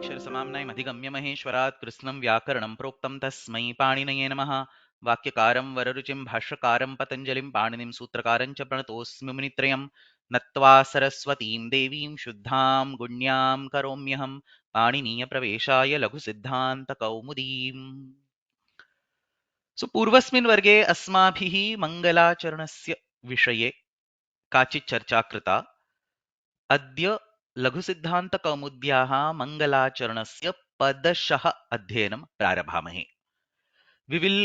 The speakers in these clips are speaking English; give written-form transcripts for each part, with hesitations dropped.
वेदाक्षरसमाम्नायम् अधिगम्य महेश्वरात् कृत्स्नं व्याकरणं प्रोक्तं तस्मै पाणिनये नमः। वाक्यकारं वररुचिं भाष्यकारं पतञ्जलिं पाणिनिं सूत्रकारं च प्रणतोऽस्मि मुनित्रयम्। नत्वा सरस्वतीं देवीं शुद्धां गुण्यां करोम्यहं पाणिनीयप्रवेशाय लघुसिद्धान्तकौमुदीम्। पूर्वस्मिन् वर्गे अस्माभिः मङ्गलाचरणस्य विषये काचित् चर्चा कृता। अद्य लघुसिद्धान्तकौमुद्याः मङ्गलाचरणस्य पदशः अध्ययनं प्रारभामहे। We will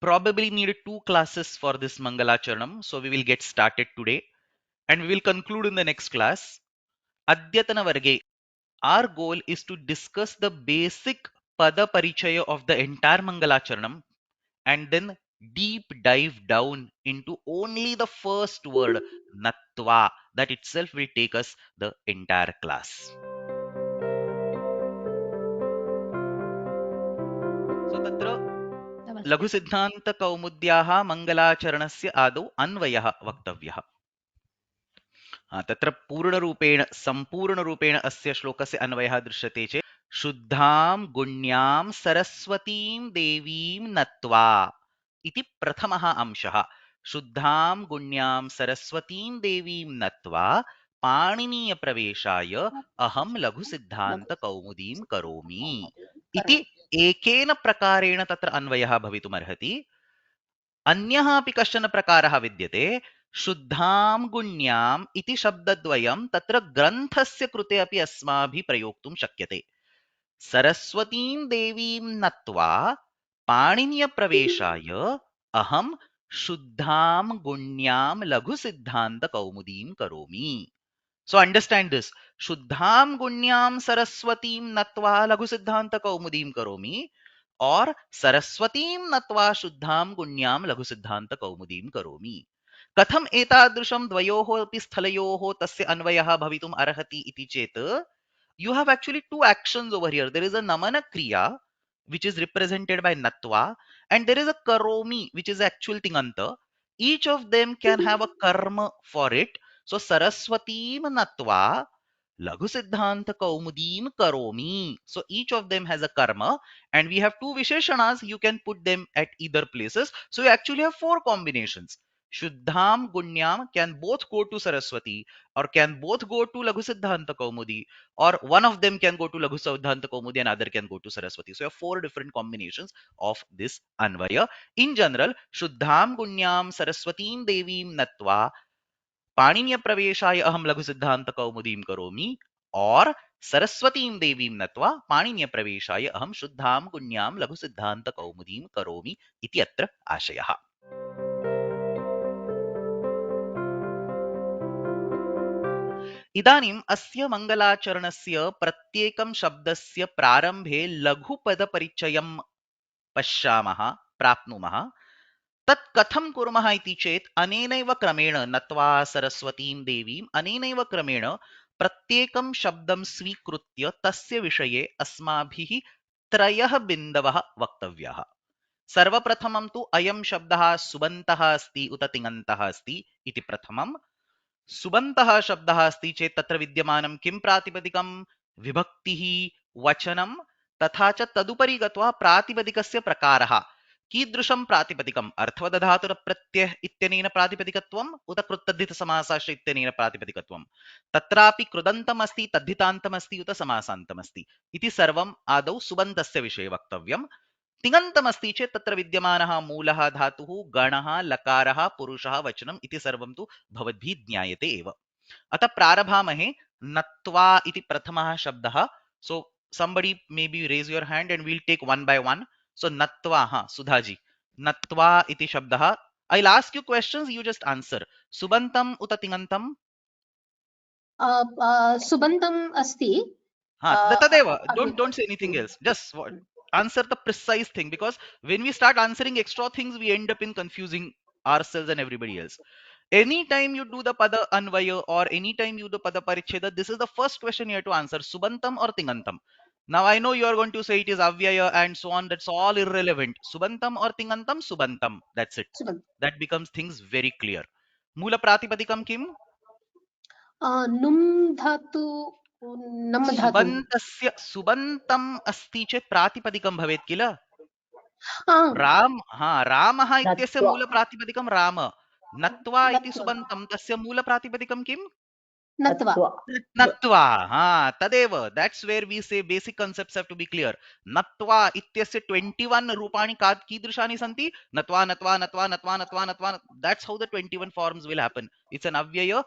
probably need 2 classes for this Mangalacharanam, so we will get started today and we will conclude in the next class. Adyatana Varge, our goal is to discuss the basic Pada Parichaya of the entire Mangalacharanam and then deep dive down into only the first word, Natva. That itself will take us the entire class. So तत्र लघुसिद्धान्तकौमुद्याः मङ्गलाचरणस्य आदौ अन्वयः वक्तव्यः। तत्र पूर्णरूपेण सम्पूर्णरूपेण अस्य श्लोकस्य अन्वयः दृश्यते चेत् शुद्धां गुण्यां सरस्वतीं देवीं नत्वा इति प्रथमः अंशः। शुद्धां गुण्यां सरस्वतीं देवीं नत्वा पाणिनीयप्रवेशाय अहं लघुसिद्धान्तकौमुदीं करोमि इति एकेन प्रकारेण तत्र अन्वयः भवितुमर्हति। अन्यः अपि कश्चन प्रकारः विद्यते। शुद्धां गुण्याम् इति शब्दद्वयं तत्र ग्रन्थस्य कृते अपि अस्माभिः प्रयोक्तुं शक्यते। सरस्वतीं देवीं नत्वा पाणिनीयप्रवेशाय अहं शुद्धां गुण्यां लघुसिद्धान्तकौमुदीं करोमि। So understand this. Shuddham gunyam saraswatim natva laghusiddhanta karomi or saraswatim natva shuddham gunyam laghusiddhanta karomi. कथम एतादृशं द्वयोः अपि स्थलयोः तस्य अन्वयः भवितुम् अर्हति इति चेत् you have actually two actions over here. There is a namana kriya which is represented by natva and there is a karomi which is actual tinganta. Each of them can have a karma for it. So saraswatim natva Laghu Siddhanta Kaumudim Karomi. So each of them has a karma, and we have two Visheshanas. You can put them at either places. So you actually have 4 combinations. Shuddham Gunyam can both go to Saraswati or can both go to Laghu Siddhanta Kaumudi, or one of them can go to Laghu Siddhanta Kaumudi and other can go to Saraswati. So you have 4 different combinations of this Anvaya. In general, Shuddham Gunyam Saraswatim Devim Natva पाणिनीय प्रवेशाय अहम लघु सिद्धांत कौमुदीं करोमि और सरस्वतीं देवीं नत्वा पाणिनीय प्रवेशाय अहम शुद्धां गुण्यां लघु सिद्धांत कौमुदीं करोमि इति अत्र आशयः। इदानीम् अस्य मङ्गलाचरणस्य प्रत्येकं शब्दस्य प्रारम्भे लघुपदपरिचयं पश्यामः प्राप्नुमः। तत् कथं कुर्मः इति चेत् अनेनैव क्रमेण नत्वा सरस्वतीं देवीम् अनेनैव क्रमेण प्रत्येकं शब्दं स्वीकृत्य तस्य विषये अस्माभिः 3 बिन्दवः वक्तव्याः। सर्वप्रथमं तु अयं शब्दः सुबन्तः अस्ति उत तिङन्तः अस्ति इति प्रथमं। सुबन्तः शब्दः अस्ति चेत् तत्र विद्यमानं किं प्रातिपदिकं विभक्तिः वचनं तथा च तदुपरि गत्वा प्रातिपदिकस्य प्रकारः कीदृशं प्रातिपदिकम् अर्थवदधातुरप्रत्ययः इत्यनेन प्रातिपदिकत्वम् उत कृत्तद्धितसमासाश्च इत्यनेन प्रातिपदिकत्वं तत्रापि कृदन्तम् अस्ति तद्धितान्तम् अस्ति उत समासान्तम् अस्ति इति सर्वम् आदौ सुबन्तस्य विषये वक्तव्यम्। तिङन्तमस्ति चेत् तत्र विद्यमानः मूलः धातुः गणः लकारः पुरुषः वचनम् इति सर्वं तु भवद्भिः ज्ञायते एव। अतः प्रारभामहे नत्वा इति प्रथमः शब्दः। सो somebody maybe raise your hand and we'll take one by one. So natva, Sudhaji, natva iti shabdah. I'll ask you questions, you just answer. Subantam uta tingantam? सुबन्तम् अस्ति। Tadeva, don't say anything else. Just answer the precise thing, because when we start answering extra things, we end up in confusing ourselves and everybody else. Anytime you do the pada anvaya or anytime you do pada paricheda, this is the first question you have to answer: subantam or tingantam. Now I know you are going to say it is avyaya and so on. That's all irrelevant. Subantam or tingantam, subantam. That's it. That becomes things very clear. Mula pratipadikam kim? नुम् धातु नम धातु सुबन्तस्य सुबन्तम् अस्ति चेत् प्रातिपदिकं भवेत् किल आम् रामः इत्यस्य नत्वा मूलप्रातिपदिकं राम नत्वा इति नत्वा सुबन्तं तस्य मूलप्रातिपदिकं किम् नत्वा नत्वा नत्वा तदेव that's where we say basic concepts have to be clear नत्वा इत्यस्य 21 रूपाणि कीदृशानि सन्ति नत्वा नत्वा नत्वा नत्वा नत्वा नत्वा that's how the 21 forms will happen it's an avyaya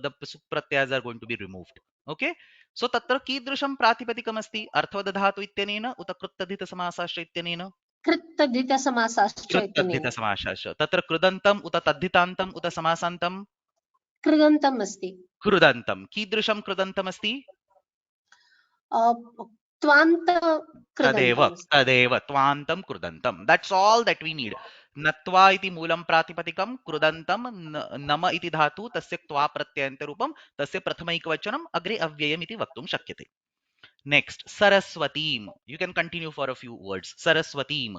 the suk pratyayas are going to be removed okay so तत्र कीदृशं प्रातिपदिकम् अस्ति अर्थवदधातु इत्यनेन उत कृत्तधितसमासाश्च इत्यनेन कृत्तधितसमासाश्च इत्यनेन कृत्तद्धितसमासाश्च तत्र कृदन्तम् उत तद्धितान्तम् उत समासान्तम् कृदन्तम् अस्ति कृदन्तं कीदृशं कृदन्तमस्ति त्वान्त तदेव कृदन्तम् अस्ति तदेव त्वान्तं कृदन्तं that's all that we need नत्वा इति मूलं प्रातिपदिकं कृदन्तं नम इति धातु तस्य त्वा प्रत्ययन्तरूपं तस्य प्रथमैकवचनम् अग्रे अव्ययम् इति वक्तुं शक्यते नेक्स्ट सरस्वतीं you can continue for a few words सरस्वतीं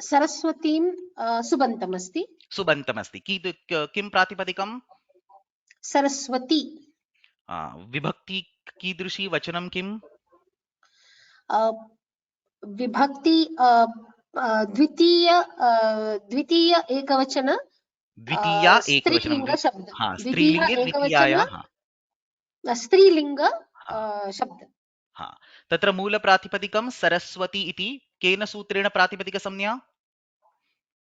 सरस्वतीं सुबन्तम् अस्ति सुबन्तमस्ति किं प्रातिपदिकं सरस्वती विभक्ति कीदृशी वचनं किम् विभक्ति द्वितीय एकवचन द्वितीया एकवचनं स्त्रीलिंग शब्द द्वितीय स्त्रीलिङ्गे एकवचन द्वितीयायाः स्त्रीलिंग शब्द तत्र मूलप्रातिपदिकं सरस्वती इति केन सूत्रेण प्रातिपदिकसंज्ञा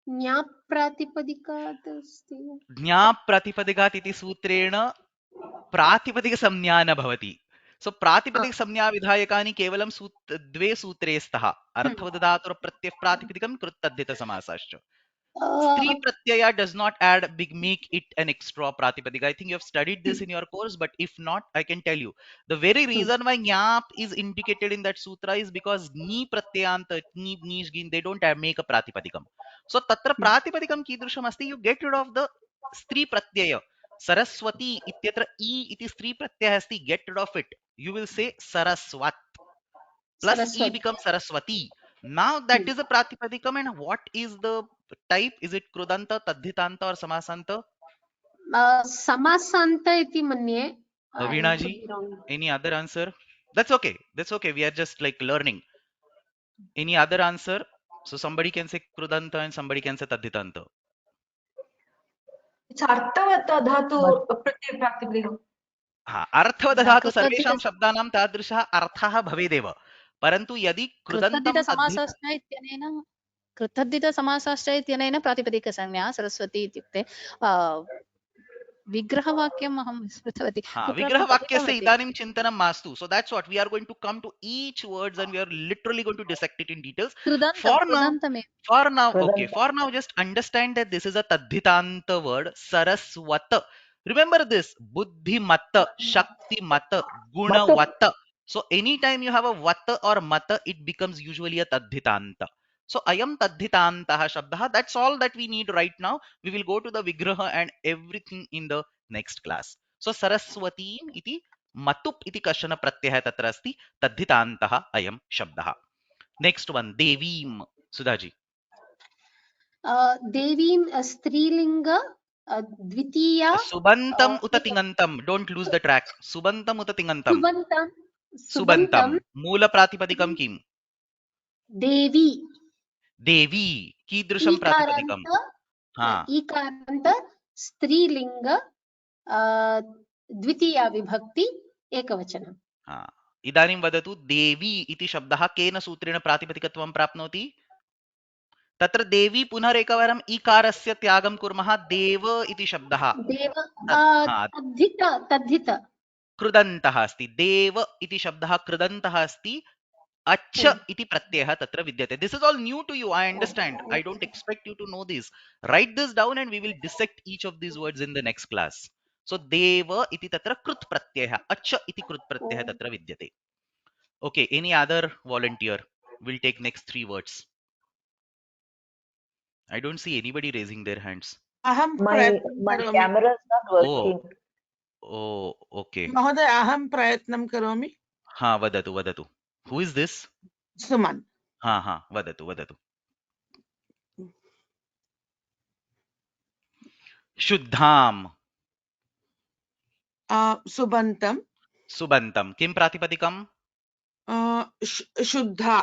ज्ञाप्रातिपदिकात् अस्ति ज्ञाप्रातिपदिकात् इति सूत्रेण प्रातिपदिकसंज्ञा न भवति सो प्रातिपदिकसंज्ञाविधायकानि केवलं द्वे सूत्रे स्तः अर्थवदधातुरप्रत्ययः प्रातिपदिकं कृत्तद्धितसमासाश्च Stree pratyaya does not make it an extra pratipadika. I think you have studied this in your course, but if not, I can tell you. The very reason why nyap is indicated in that sutra is because ni pratyanta, ni, gin, they don't make a pratipadikam. So tatra pratipadikam kidrusham asti, you get rid of the stree pratyaya. Saraswati ityatra e iti stree pratyaya asti, get rid of it. You will say saraswat. Plus e becomes saraswati. Now that is a pratipadikam, and what is the type? Is it krudanta, tadhitanta or samasanta? Samasanta iti manye. Veena ji, any other answer? That's okay. That's okay. We are just like learning. Any other answer? So somebody can say krudanta and somebody can say tadhitanta. It's arthavata dhatu pratyapraktipadikam. अर्थवदधातु सर्वेषां शब्दानां तादृशः अर्थः भवेदेव परन्तु यदि कृतद्धितसमासाश्च इत्यनेन प्रातिपदिकसंज्ञा सरस्वती इत्युक्ते विग्रहवाक्यम् अहं स्मृतवती विग्रहवाक्यस्य इदानीं चिन्तनं मास्तु so that's what we are going to come to each words and we are literally going to dissect it in details for now just understand that this is a tadhitanta word saraswat remember this buddhimatta shaktimatta gunavatta so anytime you have a vata or mata it becomes usually a tadhitanta so ayam tadhitantah shabdah that's all that we need right now we will go to the vigraha and everything in the next class so saraswatim iti matup iti kashana pratyayah tatra asti tadhitantah ayam shabdah next one devim sudhaji devim स्त्रीलिंग द्वितीया subantam uta tingantam don't lose the track subantam uta tingantam subantam moola pratipadikam kim देवी देवी कीदृशं प्रातिपदिकम् ईकारान्त स्त्रीलिंग द्वितीया विभक्ति एकवचनम् इदानीं वदतु देवी इति शब्दः केन सूत्रेण प्रातिपदिकत्वं प्राप्नोति तत्र देवी पुनरेकवारम् ईकारस्य त्यागं कुर्मः देव इति शब्दः तद्धित कृदन्तः अस्ति देव इति शब्दः कृदन्तः अस्ति अच्छ iti pratyayah tatra vidyate this is all new to you I understand I don't expect you to know this write this down and we will dissect each of these words in the next class so deva iti tatra krut pratyayah accha iti krut pratyayah tatra vidyate okay any other volunteer will take next three words I don't see anybody raising their hands my camera is not working oh okay mahoday aham prayatnam karomi ha vadatu who is this Suman ha vadatu शुद्धाम subantam सुबन्तं किं प्रातिपदिकम् शुद्धा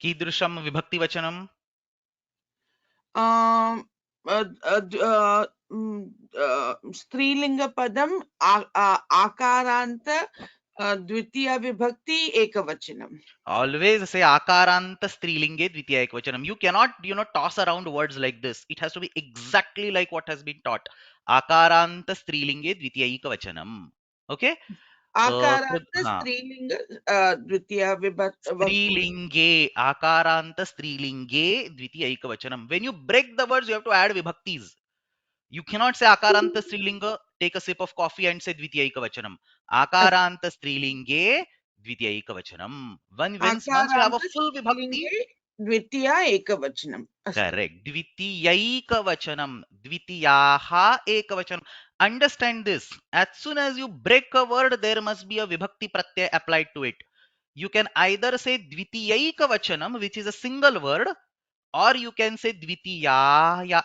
कीदृशं विभक्तिवचनम् स्त्रीलिङ्गपदम् आकारान्त द्वितीया विभक्ति एकवचनम्. always say akaranta strilinge dvitiya ekvachanam. You cannot toss around words like this. It has to be exactly like what has been taught. Akaranta strilinge dvitiya ekvachanam. Okay. आकारान्त हाँ स्त्रीलिङ्ग द्वितीया विभक्ति. स्त्रीलिंगे आकारांत स्त्रीलिंगे द्वितीय एकवचनम. When you break the words, you have to add vibhaktis. You cannot say akaranta strilinga, take a sip of coffee and say dvitiya ekavachanam. Akaranta strilinge dvitiya ekavachanam. Once you have a आकारान्त full vibhakti, स्त्रीलिङ्गे द्वितीया एकवचनम्. correct. Dvitiyaikavachanam. Dvitiyaha ekavachanam. Understand this. As soon as you break a word, there must be a vibhakti pratyay applied to it. You can either say dvitiyaikavachanam, which is a single word, or you can say dvitiyayaha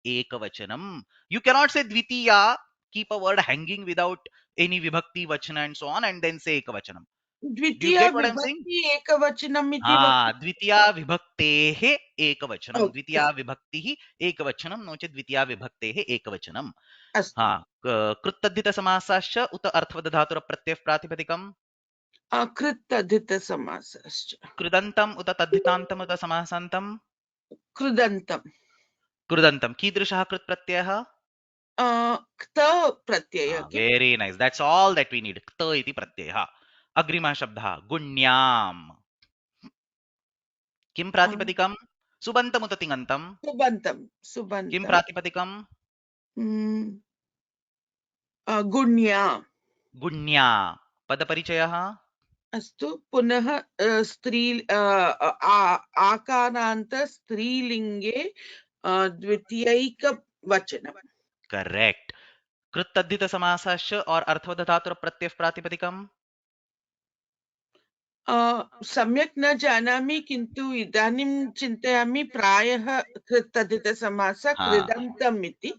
ekavachanam. You cannot say dvitiya, keep a word hanging without any vibhakti vachana and so on, and then say ekavachanam. Do you Dwitiya get what I'm saying? विभक्ति एकवचनम् इति हाँ द्वितीया विभक्तेः एकवचनम. वक्तुम्. द्वितीया विभक्तिः एकवचनम no चेत् द्वितीया विभक्तेः एकवचनम. अस्तु. हाँ कृत्तद्धितसमासाश्च उत अर्थवदधातुरप्रत्ययः प्रातिपदिकम् कृत्तद्धितसमासश्च. कृदन्तम् उत तद्धितान्तम् उत समासान्तम् कृदन्तम्. कृदन्तम्. कीदृशः कृत् प्रत्ययः? क्त प्रत्यय. Very nice. That's all that we need. क्त इति प्रत्ययः. अग्रिमः शब्दः गुण्याम्. किं प्रातिपदिकम्? सुबन्तम् उत तिङन्तम्? सुबन्तम्. किं सुबन्तम्. प्रातिपदिकम्? गुण्या. गुण्या. पदपरिचयः? अस्तु. पुनः स्त्री आकारान्त स्त्रीलिङ्गे द्वितीयैकवचनम्. करेक्ट. कृत्तद्धितसमासश्च और अर्थवदधातुरप्रत्ययः प्रातिपदिकम्? सम्यक् न जानामि, किन्तु इदानीं चिन्तयामि प्रायः कृत्तद्धितसमास कृदन्तम् इति.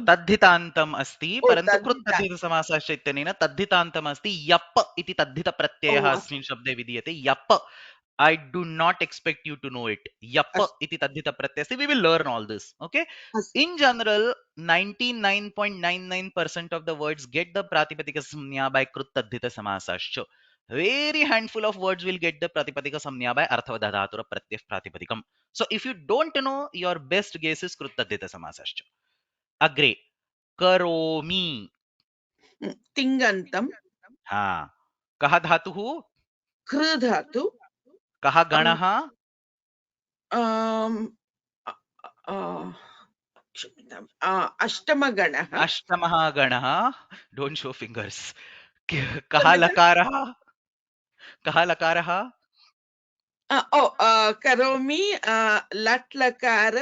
तद्धितान्तम् अस्ति, परन्तु तद्धितान्तम्. कृत्तद्धितसमासश्च इत्यनेन तद्धितान्तम् अस्ति. यप् इति तद्धितप्रत्ययः अस्मिन् शब्दे विधीयते. यप्. I do not expect you to know it. Yap iti tadhita pratyaya. We will learn all this. Okay. In general, 99.99% of the words get the pratipadika samnya by krut tadhita samasascha. Very handful of words will get the pratipadika samnya by arthavadhatatura pratyaya pratipadikam. So if you don't know, your best guess is krut tadhita samasascha. Agre. Karomi. तिङन्तं. हाँ. कः धातुः? कृ धातु. कः गणः? क्षम्यताम्. अष्टमगणः. अष्टमः गणः. Don't show fingers. कः लकारः? कः लकारः? करोमि. लट् लकार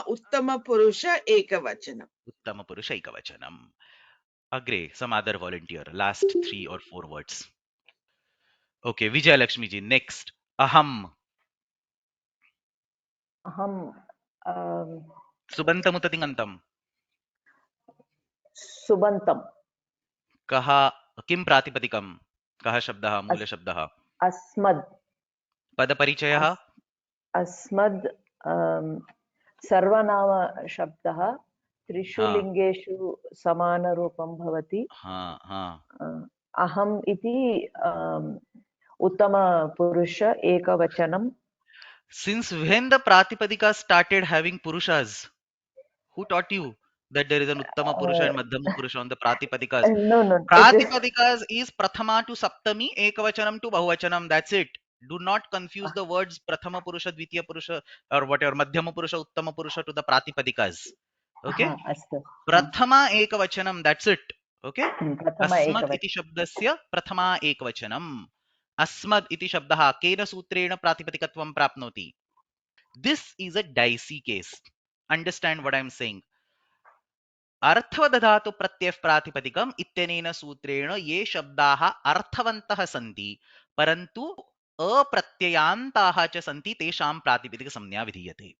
उत्तमपुरुष एकवचनम्. उत्तमपुरुष एकवचनम्. अग्रे some other volunteer. Last 3 or 4 words. Okay, Vijayalakshmi ji. Next. Aham. अहं सुबन्तम् उत तिङन्तम्? सुबन्तम्. कः किं प्रातिपदिकम्? कः शब्दः? मूलशब्दः? अस्मद्. पदपरिचयः? अस्मद् सर्वनाम शब्दः त्रिषु हाँ. लिङ्गेषु समानरूपं भवति. अहम् इति उत्तमपुरुष एकवचनं. Since when the pratipadika started having purushas? Who taught you that there is an uttama purusha and madhyama purusha on the pratipadikas? No. Pratipadikas is prathama to saptami, ekavachanam to bahuvachanam. That's it. Do not confuse the words prathama purusha, dvitiya purusha, or whatever, madhyama purusha, uttama purusha to the pratipadikas. Okay? Prathama ekavachanam. That's it. Okay? Asmad iti shabdasya prathama ekavachanam. Asmad iti shabdaha kena sutrena pratipadikatvam prapnoti. This is a dicey case. Understand what I'm saying. अर्थवदधातु प्रत्ययः प्रातिपदिकम् इत्यनेन सूत्रेण ये शब्दाः अर्थवन्तः सन्ति परन्तु अप्रत्ययान्ताः च सन्ति तेषां प्रातिपदिकसंज्ञा विधीयते.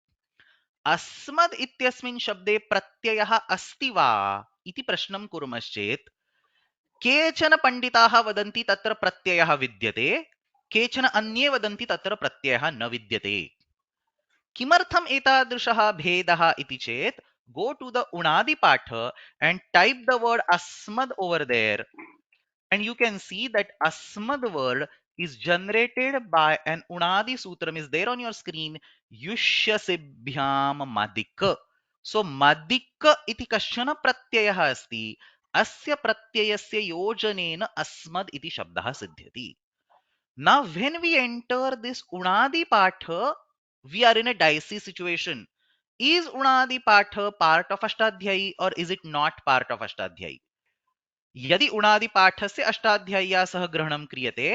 अस्मद् इत्यस्मिन् शब्दे प्रत्ययः अस्ति वा इति प्रश्नं कुर्मश्चेत् केचन पंडिताः वदन्ति तत्र प्रत्ययः विद्यते, केचन अन्ये वदन्ति तत्र प्रत्ययः न विद्यते। किमर्थम् एतादृशः भेदः इति चेत् go to the unadi patha and type the word asmad over there, and you can see that asmad word is generated by an unadi sutram is there on your screen, yushyasibhyam madik. So madik iti kashchana pratyayah asti, asya pratyayasya yojanena asmad iti shabdah siddhyati. Now when we enter this unadi patha, we are in a dicey situation. Is unadi patha part of ashtadhyayi or is it not part of ashtadhyayi? यदि उणादि पाठस्य अष्टाध्याय्या सह ग्रहणं क्रियते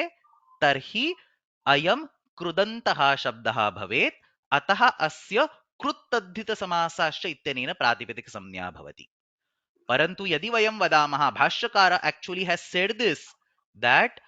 तर्हि अयं कृदन्तः शब्दः भवेत्, अतः अस्य कृत्तद्धित समासश्च इत्यनेन प्रातिपदिक संज्ञा भवति। परन्तु यदि वयं वदामः, भाष्यकार actually has said this, that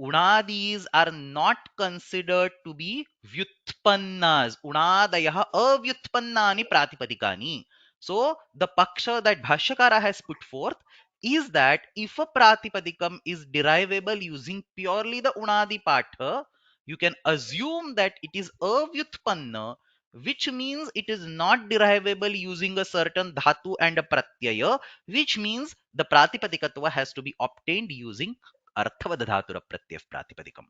unadis are not considered to be vyutpannas, unadayah avyutpannani pratipadikani. So the paksha that bhashyakara has put forth is that if a pratipadikam is derivable using purely the unadi patha, you can assume that it is avyutpanna, which means it is not derivable using a certain dhatu and a pratyaya, which means the pratipadikatva has to be obtained using arthavadhatura pratyaya pratipadikam.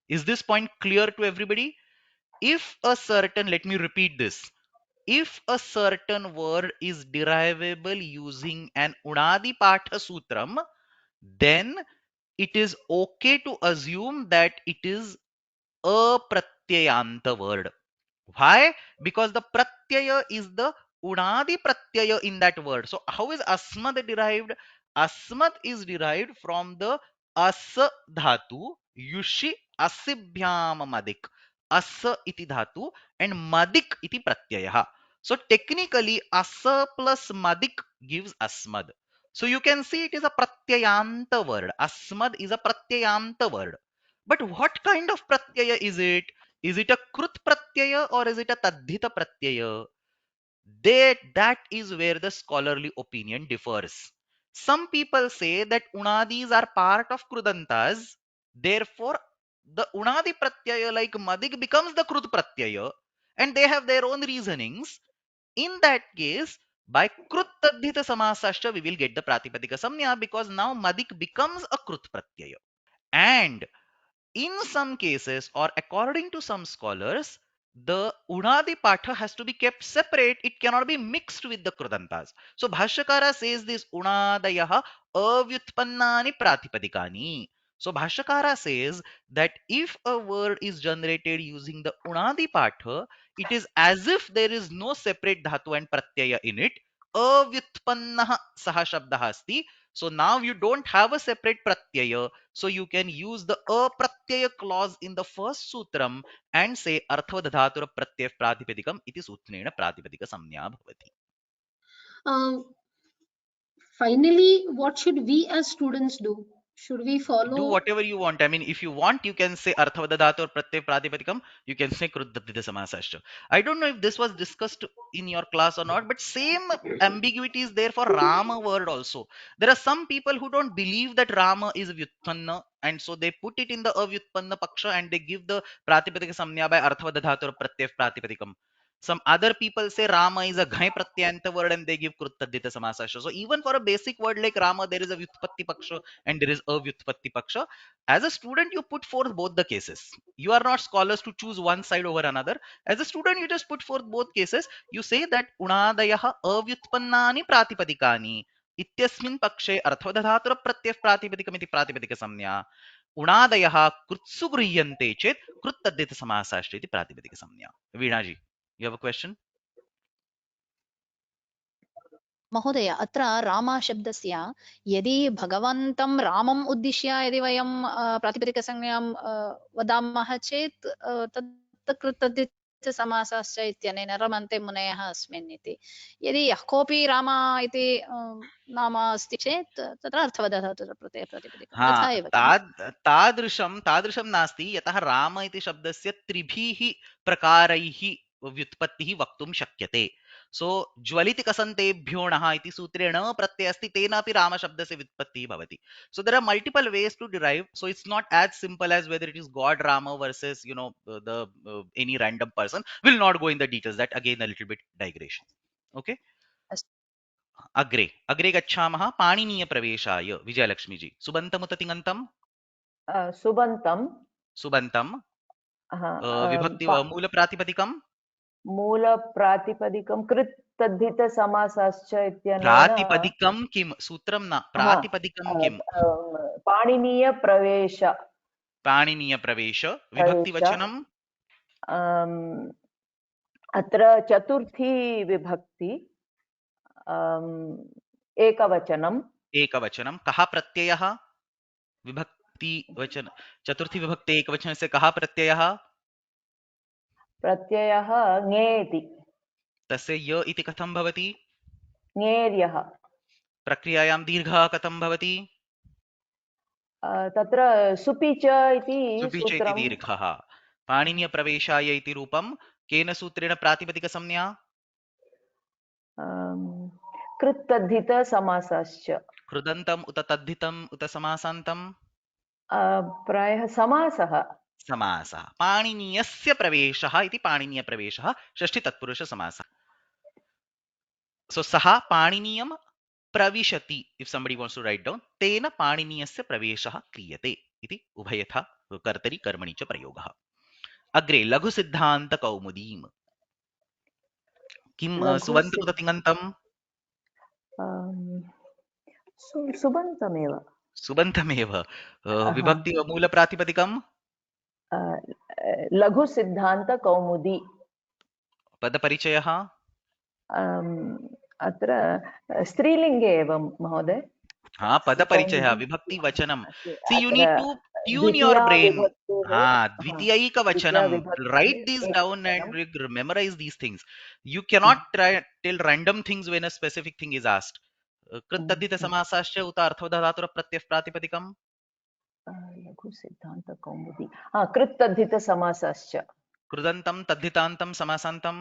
Is this point clear to everybody? If a certain, let me repeat this, if a certain word is derivable using an unadi patha sutram, then it is okay to assume that it is a pratyayanta word. Why? Because the pratyaya is the unadi pratyaya in that word. So how is asmad derived? Asmad is derived from the as dhatu, yushi asibhyam madik. As iti dhatu and madik iti pratyaya. So technically asa plus madik gives asmad. So you can see it is a pratyayanta word. Asmad is a pratyayanta word. But what kind of pratyaya is it? Is it a krut pratyaya or is it a tadhita pratyaya? That is where the scholarly opinion differs. Some people say that unadis are part of krudantas, therefore the unadi pratyaya like madik becomes the krut pratyaya, and they have their own reasonings. In that case, by krut tadhita samasascha we will get the pratipadika samnya, because now madik becomes a krut pratyaya. And in some cases, or according to some scholars, the unadi patha has to be kept separate. It cannot be mixed with the krudantas. So Bhashyakara says this unadayah avyutpannani pratipadikani. So Bhashyakara says that if a word is generated using the unadi patha, it is as if there is no separate dhatu and pratyaya in it. Avyutpannah saha shabdah asti. So now you don't have a separate pratyaya. So you can use the apratyaya clause in the first sutram and say arthavadhatura pratyaya pratipadikam iti sutrena pratipadika samnya bhavati. Finally, what should we as students do? Should we follow? Do whatever you want. I mean, if you want, you can say arthavadhatura pratyaya pratipadikam. You can say kruddhatita samasascha. I don't know if this was discussed in your class or not, but same ambiguity is there for Rama word also. There are some people who don't believe that Rama is vyutpanna, and so they put it in the avyutpanna paksha and they give the pratipadika samnya by arthavadhatura pratyaya pratipadikam. Some other people say Rama is a ghai pratyanta word and they give kruttadita samasasha. So even for a basic word like Rama, there is a vyutpatti paksha and there is a vyutpatti paksha. As a student, you put forth both the cases. You are not scholars to choose one side over another. As a student, you just put forth both cases. You say that unadayah avyutpannani pratipadikani इत्यस्मिन् पक्षे अर्थवदधातुर प्रत्यय प्रातिपदिकम् इति प्रातिपदिक संज्ञा उणादयः कृत्सु गृह्यन्ते चेत् कृत्तद्धित समासाश्च इति प्रातिपदिक संज्ञा. वीणा जी, you have a question? महोदय, अत्र रामशब्दस्य यदि भगवन्तं रामम् उद्दिश्य यदि वयं प्रातिपदिकसंज्ञां वदामः चेत् तत् कृतद्धितसमासश्च इत्यनेन रमन्ते मुनयः अस्मिन् इति. यदि यः कोऽपि राम इति नाम अस्ति चेत् तत्र अर्थवदधातुप्रत्ययप्रातिपदिकं तथा एव किल? तादृशं नास्ति, यतः राम इति शब्दस्य त्रिभिः प्रकारैः व्युत्पत्तिः वक्तुं शक्यते. सो ज्वलिति कसन्तेभ्यो णः इति सूत्रे ण प्रत्यय अस्ति तेनापि रामशब्दस्य व्युत्पत्तिः भवति. So there are multiple ways to derive. So it's not as simple as whether it is God Rama versus any random person. We'll not go in the details. That again a little bit digression. Okay. अग्रे अग्रे गच्छामः. पाणिनीयप्रवेशाय विजयलक्ष्मी जी. सुबन्तमुत तिङन्तं सुबन्तं सुबन्तं विभक्ति मूलप्रातिपदिकं मूलप्रातिपदिकं कृत् तद्धित समासाश्च इत्यनेन प्रातिपदिकं किं सूत्रं न प्रातिपदिकं किं पाणिनीयप्रवेश पाणिनीयप्रवेश विभक्तिवचनं अत्र चतुर्थी विभक्ति एकवचनम् एकवचनं कः प्रत्ययः विभक्तिवचन चतुर्थी विभक्ति एकवचनस्य कः प्रत्ययः प्रत्ययः ङेति तस्य य इति कथं भवति ङेर्यः प्रक्रियायां दीर्घः कथं भवति तत्र सुपि च इति सुपि च इति सूत्रं दीर्घः पाणिनीयप्रवेशाय इति रूपं केन सूत्रेण प्रातिपदिकसंज्ञा कृत् तद्धित समासाश्च कृदन्तम् उत तद्धितम् उत समासान्तं प्रायः समासः समासः पाणिनीयस्य प्रवेशः इति पाणिनीयप्रवेशः षष्ठी तत्पुरुषसमासः. सो सः पाणिनीयं प्रविशति if somebody wants to write down तेन पाणिनीयस्य प्रवेशः क्रियते इति उभयथा कर्तरि कर्मणि च प्रयोगः. अग्रे लघुसिद्धान्तकौमुदीं किं सुबन्तमुत तिङन्तं सुबन्तमेव सुबन्तमेव विभक्ति मूलप्रातिपदिकं लघुसिद्धान्तकौमुदी पदपरिचयः अत्र स्त्रीलिङ्गे एव महोदय हाँ पदपरिचयः विभक्ति वचनं see you need to tune your brain द्वितीयैकवचनं write these down and memorize these things. You cannot try tell random things when a specific thing is asked. कृत्तद्धितसमासाश्च उत अर्थवदधातुरप्रत्ययः प्रातिपदिकं लघुसिद्धान्तकौमुदी कृत् तद्धितसमासाश्च कृदन्तं तद्धितान्तं समासान्तं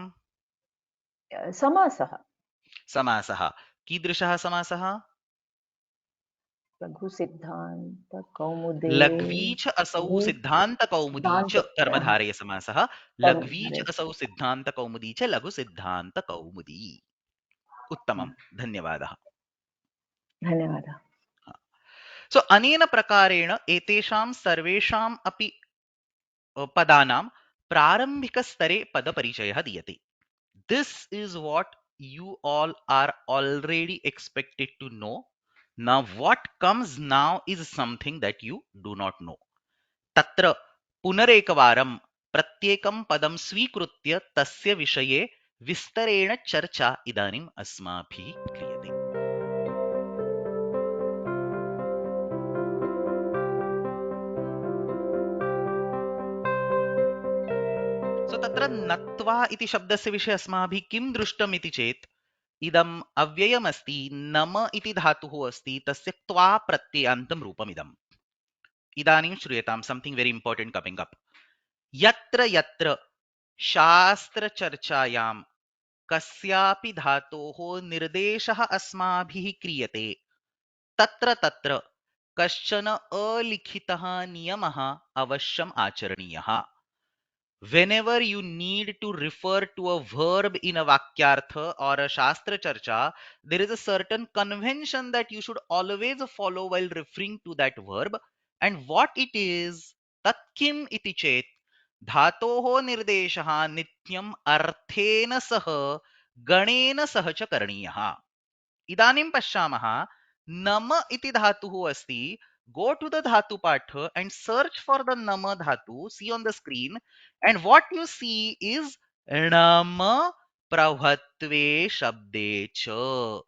समासः समासः कीदृशः समासः लघुसिद्धान्तकौमुदे लघ्वी च असौ सिद्धान्तकौमुदी च कर्मधारयसमासः लघ्वी च असौ सिद्धान्तकौमुदी च लघुसिद्धान्तकौमुदी. उत्तमं धन्यवादः. धन्यवादः. सो अनेन प्रकारेण एतेषां सर्वेषाम् अपि पदानां प्रारम्भिकस्तरे पदपरिचयः दीयते. This is what you all are already expected to know. Now what comes now is something that you do not know. तत्र पुनरेकवारं प्रत्येकं पदं स्वीकृत्य तस्य विषये विस्तरेण चर्चा इदानीम् अस्माभिः क्रियते. सो तत्र नत्वा इति शब्दस्य विषये अस्माभिः किं दृष्टम् इति चेत् इदम् अव्ययमस्ति नम इति धातुः अस्ति तस्य त्वा प्रत्ययान्तं रूपमिदम्. इदानीं श्रूयतां something very important coming up. यत्र यत्र शास्त्रचर्चायां कस्यापि धातोः निर्देशः अस्माभिः क्रियते तत्र तत्र कश्चन अलिखितः नियमः अवश्यम् आचरणीयः. Whenever you need to refer to a verb in a vakyartha or a shastra charcha, there is a certain convention that you should always follow while referring to that verb. And what it is, tat kim iti chet, dhatoho nirdeshaha nityam arthena sah ganena sah cha karaniyaha. इदानीं पश्यामः नम इति धातुः अस्ति. Go to the dhatu patha and search for the nama dhatu. See on the screen, and what you see is nama pravatve shabde cha.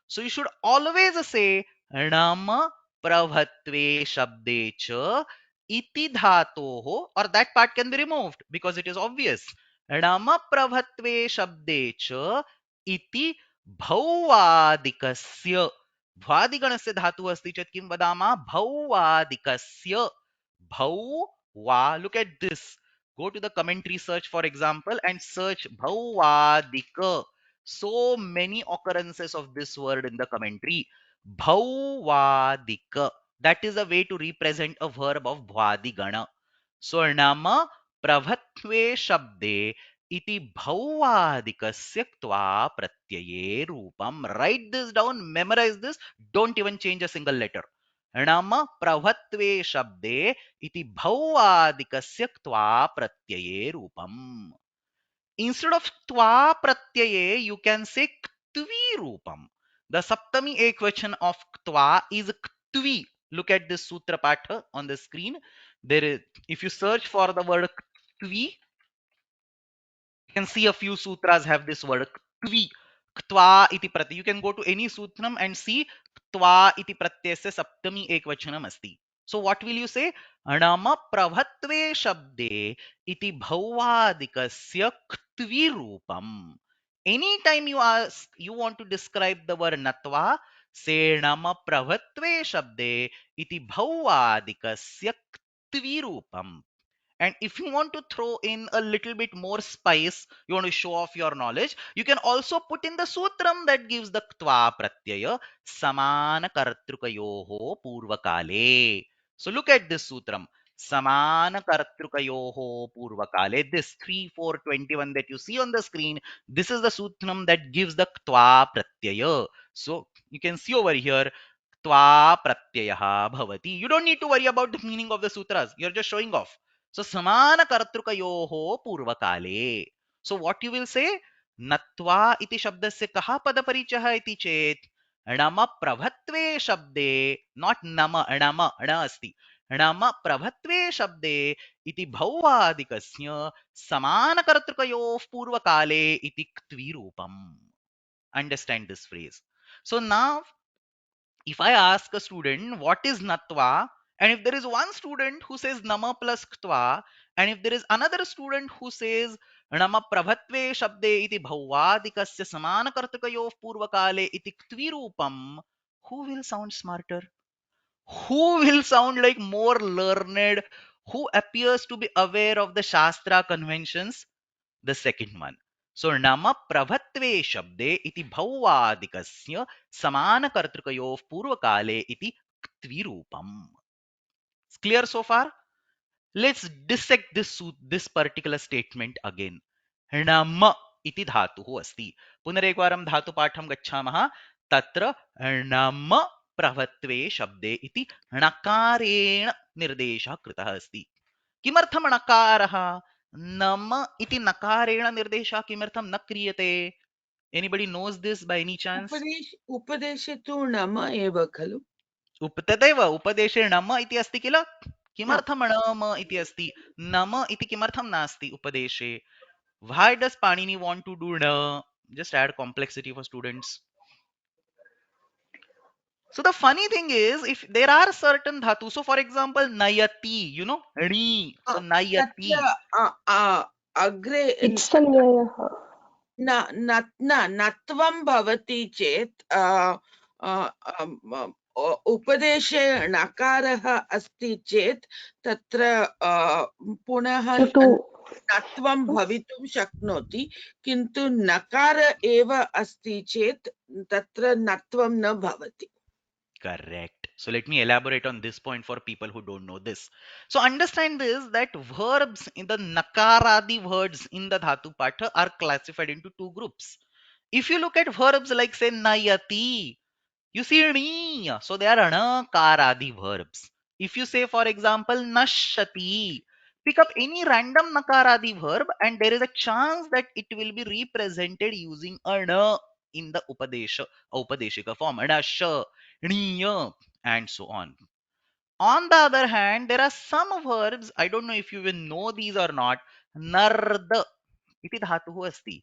So you should always say nama pravatve shabde cha iti dhatoho, or that part can be removed because it is obvious. Nama pravatve shabde cha iti भौवादिकस्य. भ्वादिगणस्य धातुः अस्ति चेत् किं वदामः भौवादिकस्य. भौ वा. Look at this. Go to the commentary search for example and search भौवादिक. So many occurrences of this word in the commentary. Bhauvadika. That is a way to represent a verb of Bhvadigana. So nama pravatve shabde iti bhauvadikasya ktva pratyaye rupam. Write this down, memorize this, don't even change a single letter. Nama pravatve shabde iti bhauvadikasya ktva pratyaye rupam. Instead of twa pratyaye, you can say ktvi rupam. The saptami ekvachan of twa is ktvi. Look at this sutra patha on the screen. There is, if you search for the word ktvi, you can see a few sutras have this word ktvi. Ktva iti pratyay. You can go to any sutram and see ktva iti pratyasya saptami ekvachanam asti. So what will you say? Anama pravatve shabde iti bhauvadikasya ktvi rupam. Anytime you want to describe the word natva, say nama pravatve shabde iti bhauvadikasya ktvi rupam. And if you want to throw in a little bit more spice, you want to show off your knowledge, you can also put in the sutram that gives the ktva pratyaya samana kartrukayoho purvakale. So look at this sutram. Samana kartrukayoho purvakale. This 3, 4, 21 that you see on the screen, this is the sutram that gives the ktva pratyaya. So you can see over here, tva pratyayah bhavati. You don't need to worry about the meaning of the sutras. You're just showing off. So samana kartrukayoho purvakale. So what you will say? Natva iti shabdasya kaha padaparichah iti chet? Nama pravatve shabde, not nama, nama, ana asti. Nama pravatve shabde iti bhauvadikasya samana kartrukayoh purvakale iti ktvi rupam. Understand this phrase. So now if I ask a student what is natva, and if there is one student who says nama plus ktva, and if there is another student who says nama prabhatve shabde iti bhavadikasya samana kartakayoh purvakale iti ktvi rupam, who will sound smarter? Who will sound like more learned? Who appears to be aware of the Shastra conventions? The second one. So nama prabhatve shabde iti bhauvadikasya samana kartrukayoh purvakale iti ktvi rupam. It's clear so far? Let's dissect this particular statement again. Nama iti dhatuhu asti. Punarekvaram dhatu patham gacchamaha. Tatra nama prabhatve shabde iti णकारेण निर्देशः कृतः अस्ति. किमर्थम णकारः? नम इति नकारेण निर्देशः किमर्थम न क्रियते? Anybody knows this by any chance? उपदेशे तु नम एव खलु. तदेव उपदेशे नम इति अस्ति किल? किमर्थम नम इति अस्ति? नम इति किमर्थम नास्ति उपदेशे? Why does Panini want to do na? Just add complexity for students. So the funny thing is, if there are certain dhatu, so for example, nayati, you know, ri, so nayati. अग्रे इत्संज्ञायः नत्वं भवति चेत् उपदेशे णकारः अस्ति चेत् तत्र पुनः नत्वं भवितुं शक्नोति, किन्तु नकार एव अस्ति चेत् तत्र नत्वं न भवति. Correct. So let me elaborate on this point for people who don't know this. So understand this, that verbs in the nakaradi words in the dhatu patha are classified into two groups. If you look at verbs like say nayati, you see ni, so they are anakaradi verbs. If you say for example nashati, pick up any random nakaradi verb and there is a chance that it will be represented using ana in the upadeshika form, anasha, niya, and so on. On the other hand, there are some verbs, I don't know if you will know these or not. Narda iti dhatuhu asti.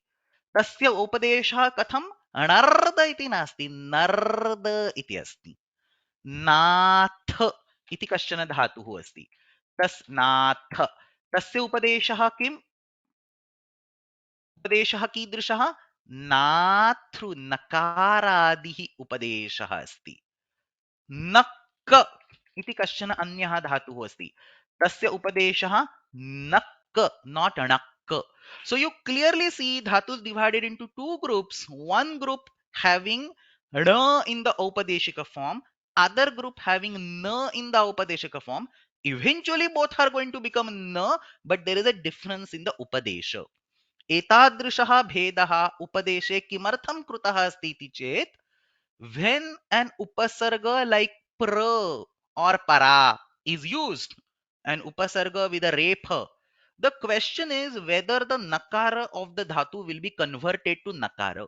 Tasya upadesha katham narda iti nasti. Narda iti asti. Nath iti kashchana dhatuhu asti. Tas nath. Tasya upadesha kim? Upadesha कीदृशः? नाथृ नकारादिः उपदेशः अस्ति. नक्क इति कश्चन अन्यः धातुः अस्ति. तस्य उपदेशः नक्क, not णक्क. So you clearly see dhatus divided into two groups. One group having na in the Aupadeshika form, other group having na in the Aupadeshika form. Eventually both are going to become na, but there is a difference in the Upadesha. एतादृशः भेदः उपदेशे किमर्थं कृतः अस्ति इति चेत् when an upasarga like pra or para is used, an upasarga with a repha, the question is whether the nakara of the dhatu will be converted to nakara.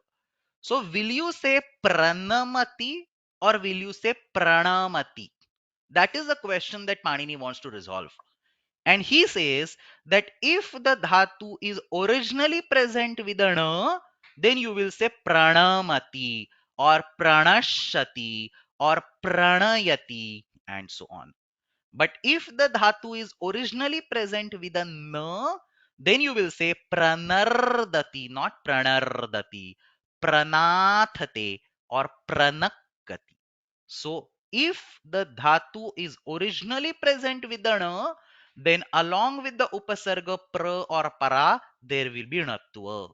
So will you say pranamati or will you say pranamati? That is the question that Panini wants to resolve. And he says that if the dhatu is originally present with a na, then you will say pranamati or pranashati or pranayati and so on. But if the dhatu is originally present with a na, then you will say pranardati, not pranardati, pranathate or pranakati. So if the dhatu is originally present with the na, then along with the upasarga pra or para, there will be natva.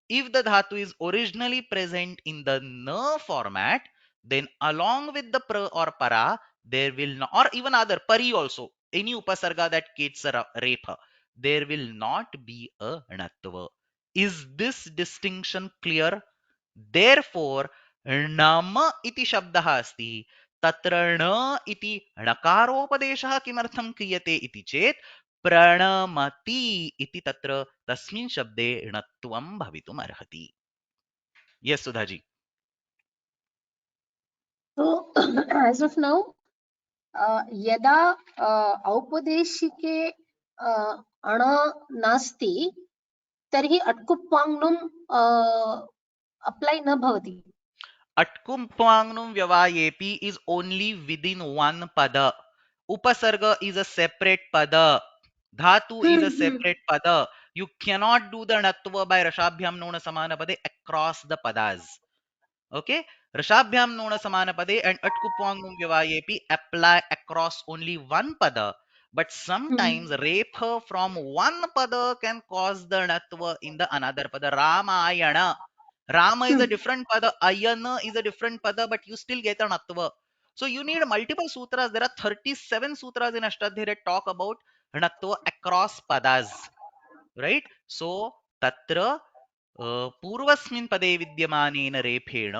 If the dhatu is originally present in the na format, then along with the pra or para, there will not, or even other pari also, any upasarga that gets a repha, there will not be a natva. Is this distinction clear? Therefore, nama iti shabdah asti, tatra na iti णकारोपदेशः किमर्थं क्रियते इति चेत् प्रणमति इति तत्र तस्मिन् शब्दे णत्वं भवितुम् अर्हति. Yes, Sudhaji. So as of now, यदा औपदेशिके अण नास्ति तर्हि अट्कुप्वाङ्नुम् अप्लै न भवति. Atkumpwangnum vyavayepi is only within one pada. Upasarga is a separate pada. Dhatu is a separate pada. You cannot do the natva by rashabhyam nona samana pade across the padas. Okay? Rashabhyam nona samana pade and atkupwangnum vyavayepi apply across only one pada. But sometimes repha from one pada can cause the natva in the another pada. Ramayana. Rama is a different pada, Ayana is a different pada, but you still get an Natva. So you need multiple sutras. There are 37 sutras in Ashtadhyayi that talk about Natva across padas. Right? So Tatra पूर्वस्मिन् पदे विद्यमानेन रेफेण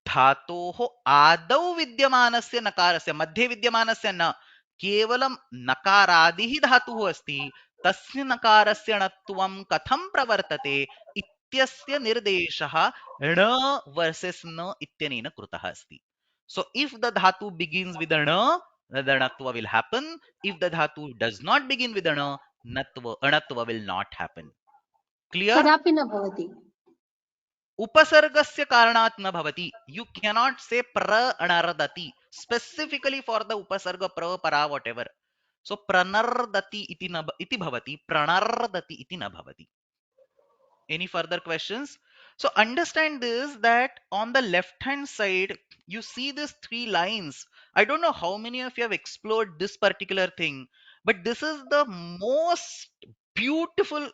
धातोः आदौ विद्यमानस्य नकारस्य मध्ये विद्यमानस्य न केवलं नकारादिः धातुः अस्ति तस्य नकारस्य णत्वं कथं प्रवर्तते इत्यस्य निर्देशः ण वर्सेस न इत्यनेन कृतः अस्ति. So if the dhatu begins with a na, the natva will happen. If the dhatu does not begin with a na, anatva will not happen. Clear? कदापि न भवति. उपसर्गस्य कारणात् न भवति. You cannot say pranardati specifically for the upasarga pra para whatever. So pranardati iti bhavati, pranardati iti na bhavati. Any further questions? So understand this, that on the left hand side you see these three lines. I don't know how many of you have explored this particular thing, but this is the most beautiful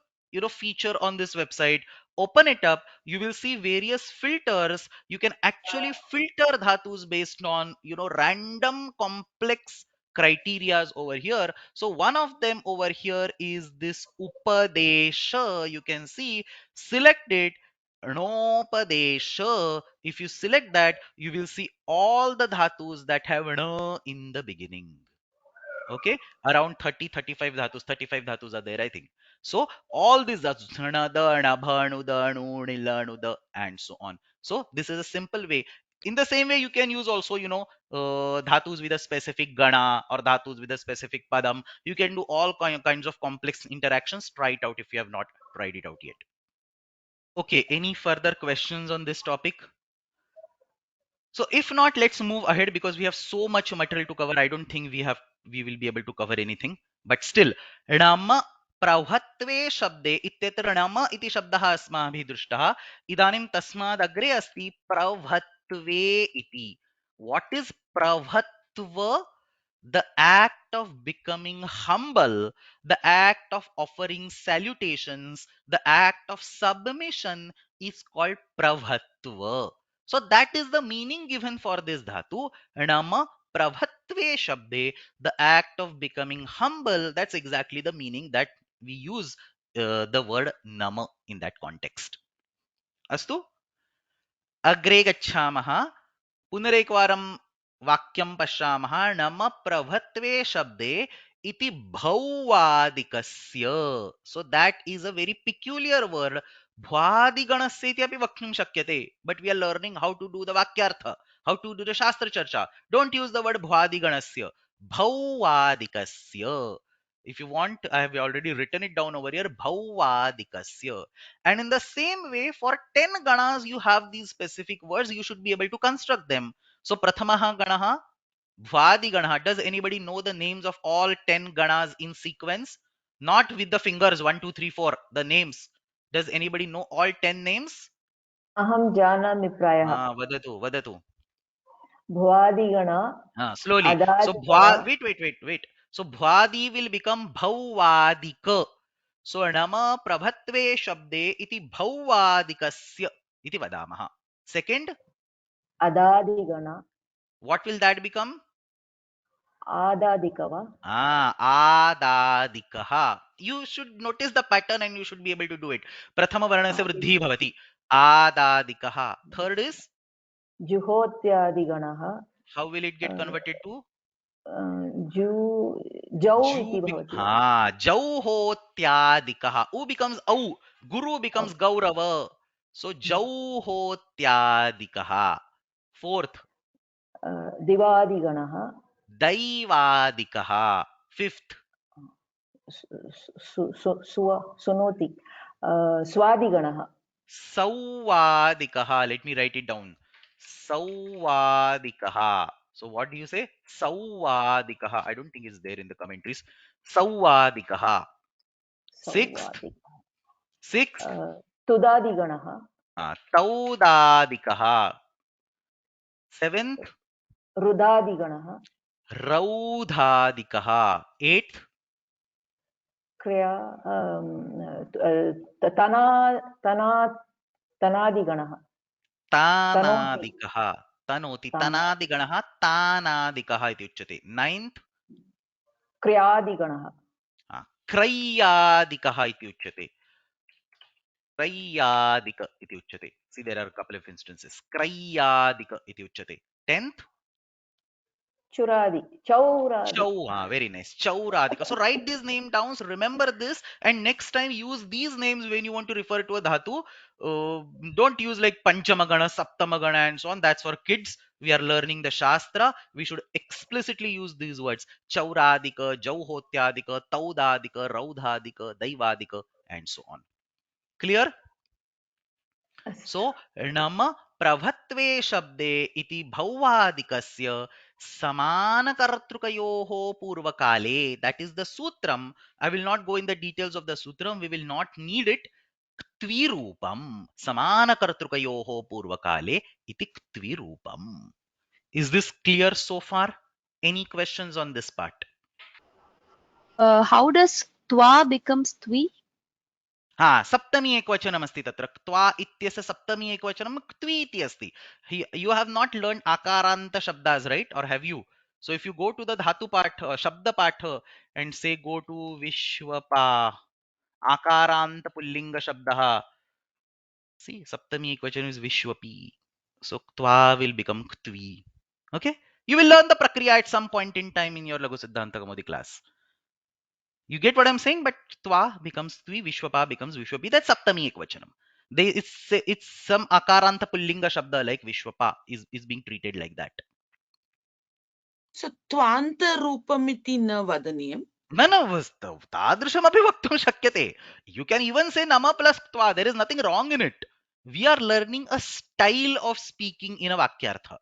feature on this website. Open it up, you will see various filters. You can actually filter dhatus based on random complex criterias over here. So one of them over here is this upadesha. You can see, select it, Nopadesha. If you select that, you will see all the dhatus that have na in the beginning. Okay, around 35 dhatus. 35 dhatus are there, I think. So all these dhatus, dhana, dana, bhanu, danu, nilanu, da, and so on. So this is a simple way. In the same way, you can use also, dhatus with a specific gana or dhatus with a specific padam. You can do all kinds of complex interactions. Try it out if you have not tried it out yet. Okay, any further questions on this topic? So if not, let's move ahead because we have so much material to cover. I don't think we will be able to cover anything. But still, Rama प्रौहत्वे शब्दे इत्यत्र णम इति शब्दः अस्माभिः दृष्टः. इदानीं तस्माद् अग्रे अस्ति प्रौहत्वे इति. What is प्रौहत्व? the act of becoming humble, the act of offering salutations, the act of submission is called pravatva. So that is the meaning given for this dhatu. Nama pravatve shabde, the act of becoming humble. That's exactly the meaning that we use the word nama in that context. Astu? Agre gacchamaः. पुनरेकवारं वाक्यं पश्यामः. नम प्रभत्वे शब्दे इति भौवादिकस्य. So that is a very peculiar word. भ्वादिगणस्य इति अपि वक्तुं शक्यते. But we are learning how to do the vakyartha, how to do the shastra charcha. Don't use the word भ्वादिगणस्य. भौवादिकस्य. If you want, I have already written it down over here. Bhauvadikasya. And in the same way, for 10 ganas, you have these specific words. You should be able to construct them. So, Prathamaha ganaha, Bhvadi ganaha. Does anybody know the names of all 10 ganas in sequence? Not with the fingers 1, 2, 3, 4. The names. Does anybody know all 10 names? अहं जानामि प्रायः Vadatu, vadatu. भुवादिगण Slowly. So, अदादिगण wait. So, Bhvadi will become Bhauvadika. So, Nama Prabhatve Shabde iti Bhauvadikasya iti vadamaha. Second, अदादिगण what will that become? आदादिक वा Adadikaha. You should notice the pattern and you should be able to do it. Prathama varnasya vruddhi bhavati. Adadikaha. Third is, जुहोत्यादिगणः how will it get converted to? जौ इति भवति वा? Jauhotyadikaha. U becomes au. Guru becomes gaurava. So jauhotyadikaha. Fourth, दिवादिगणः daivadikaha. Fifth, सुनोति स्वादिगणः Sauvadikaha. Let me write it down. Sauvadikaha. So what do you say? Sauvadikaha. I don't think it's there in the commentaries. Sauvadikaha. Sixth, तुदादिगणः Taudadikaha. Seventh, रुदादिगणः Raudhadikaha. Eighth, क्रिया तना तना तनादिगणः तनोति Tanadikaha. Tanoti. ताना Tanadiganah. Tanadikaha iti uchyate. Ninth, क्रियादिगणः Krayadikaha iti uchyate. Krayadika iti uchyate. See, there are a couple of instances. Krayadika iti uchyate. Tenth, चुरादि चौरादि Chau. Very nice. Chauradika. So write these name down. So remember this, and next time use these names when you want to refer to a dhatu. Don't use like Panchamagana, Saptamagana, and so on. That's for kids. We are learning the Shastra. We should explicitly use these words: Chauradika, Jauhotyadika, Taudadika, Raudhadika, Daivadika, and so on. Clear? So, Nama Pravatve Shabde iti Bhauvadikasya Samanakaratrukayoho Purvakale. That is the Sutram. I will not go in the details of the Sutram. We will not need it. Ktvirupam. Samanakaratrukayoho Purvakale iti Ktvirupam. Is this clear so far? Any questions on this part? How does twa becomes twi? सप्तमी एकवचनम् अस्ति तत्र क्त्वा इत्यस्य सप्तमी एकवचनं क्त्वी इति अस्ति. You have not learned akaranta shabdas, right? Or have you? So if you go to the dhatu patha, shabda patha, and say go to Vishwapa, akaranta pullinga shabdah. See, saptami ekvachanam is Vishwapi. So ktva will become ktvi. Okay? You will learn the prakriya at some point in time in your Laghu Siddhanta Kaumudi class. You get what I'm saying? But twa becomes twi, Vishwapa becomes Vishwapi. That's saptami ekvachanam. It's some akaranta pullinga shabda like Vishwapa is being treated like that. So Tvanta Rupamiti na vadaniyam. No, tadrishamaphi vaktum shakyate. You can even say nama plus twa. There is nothing wrong in it. We are learning a style of speaking in a vakyartha.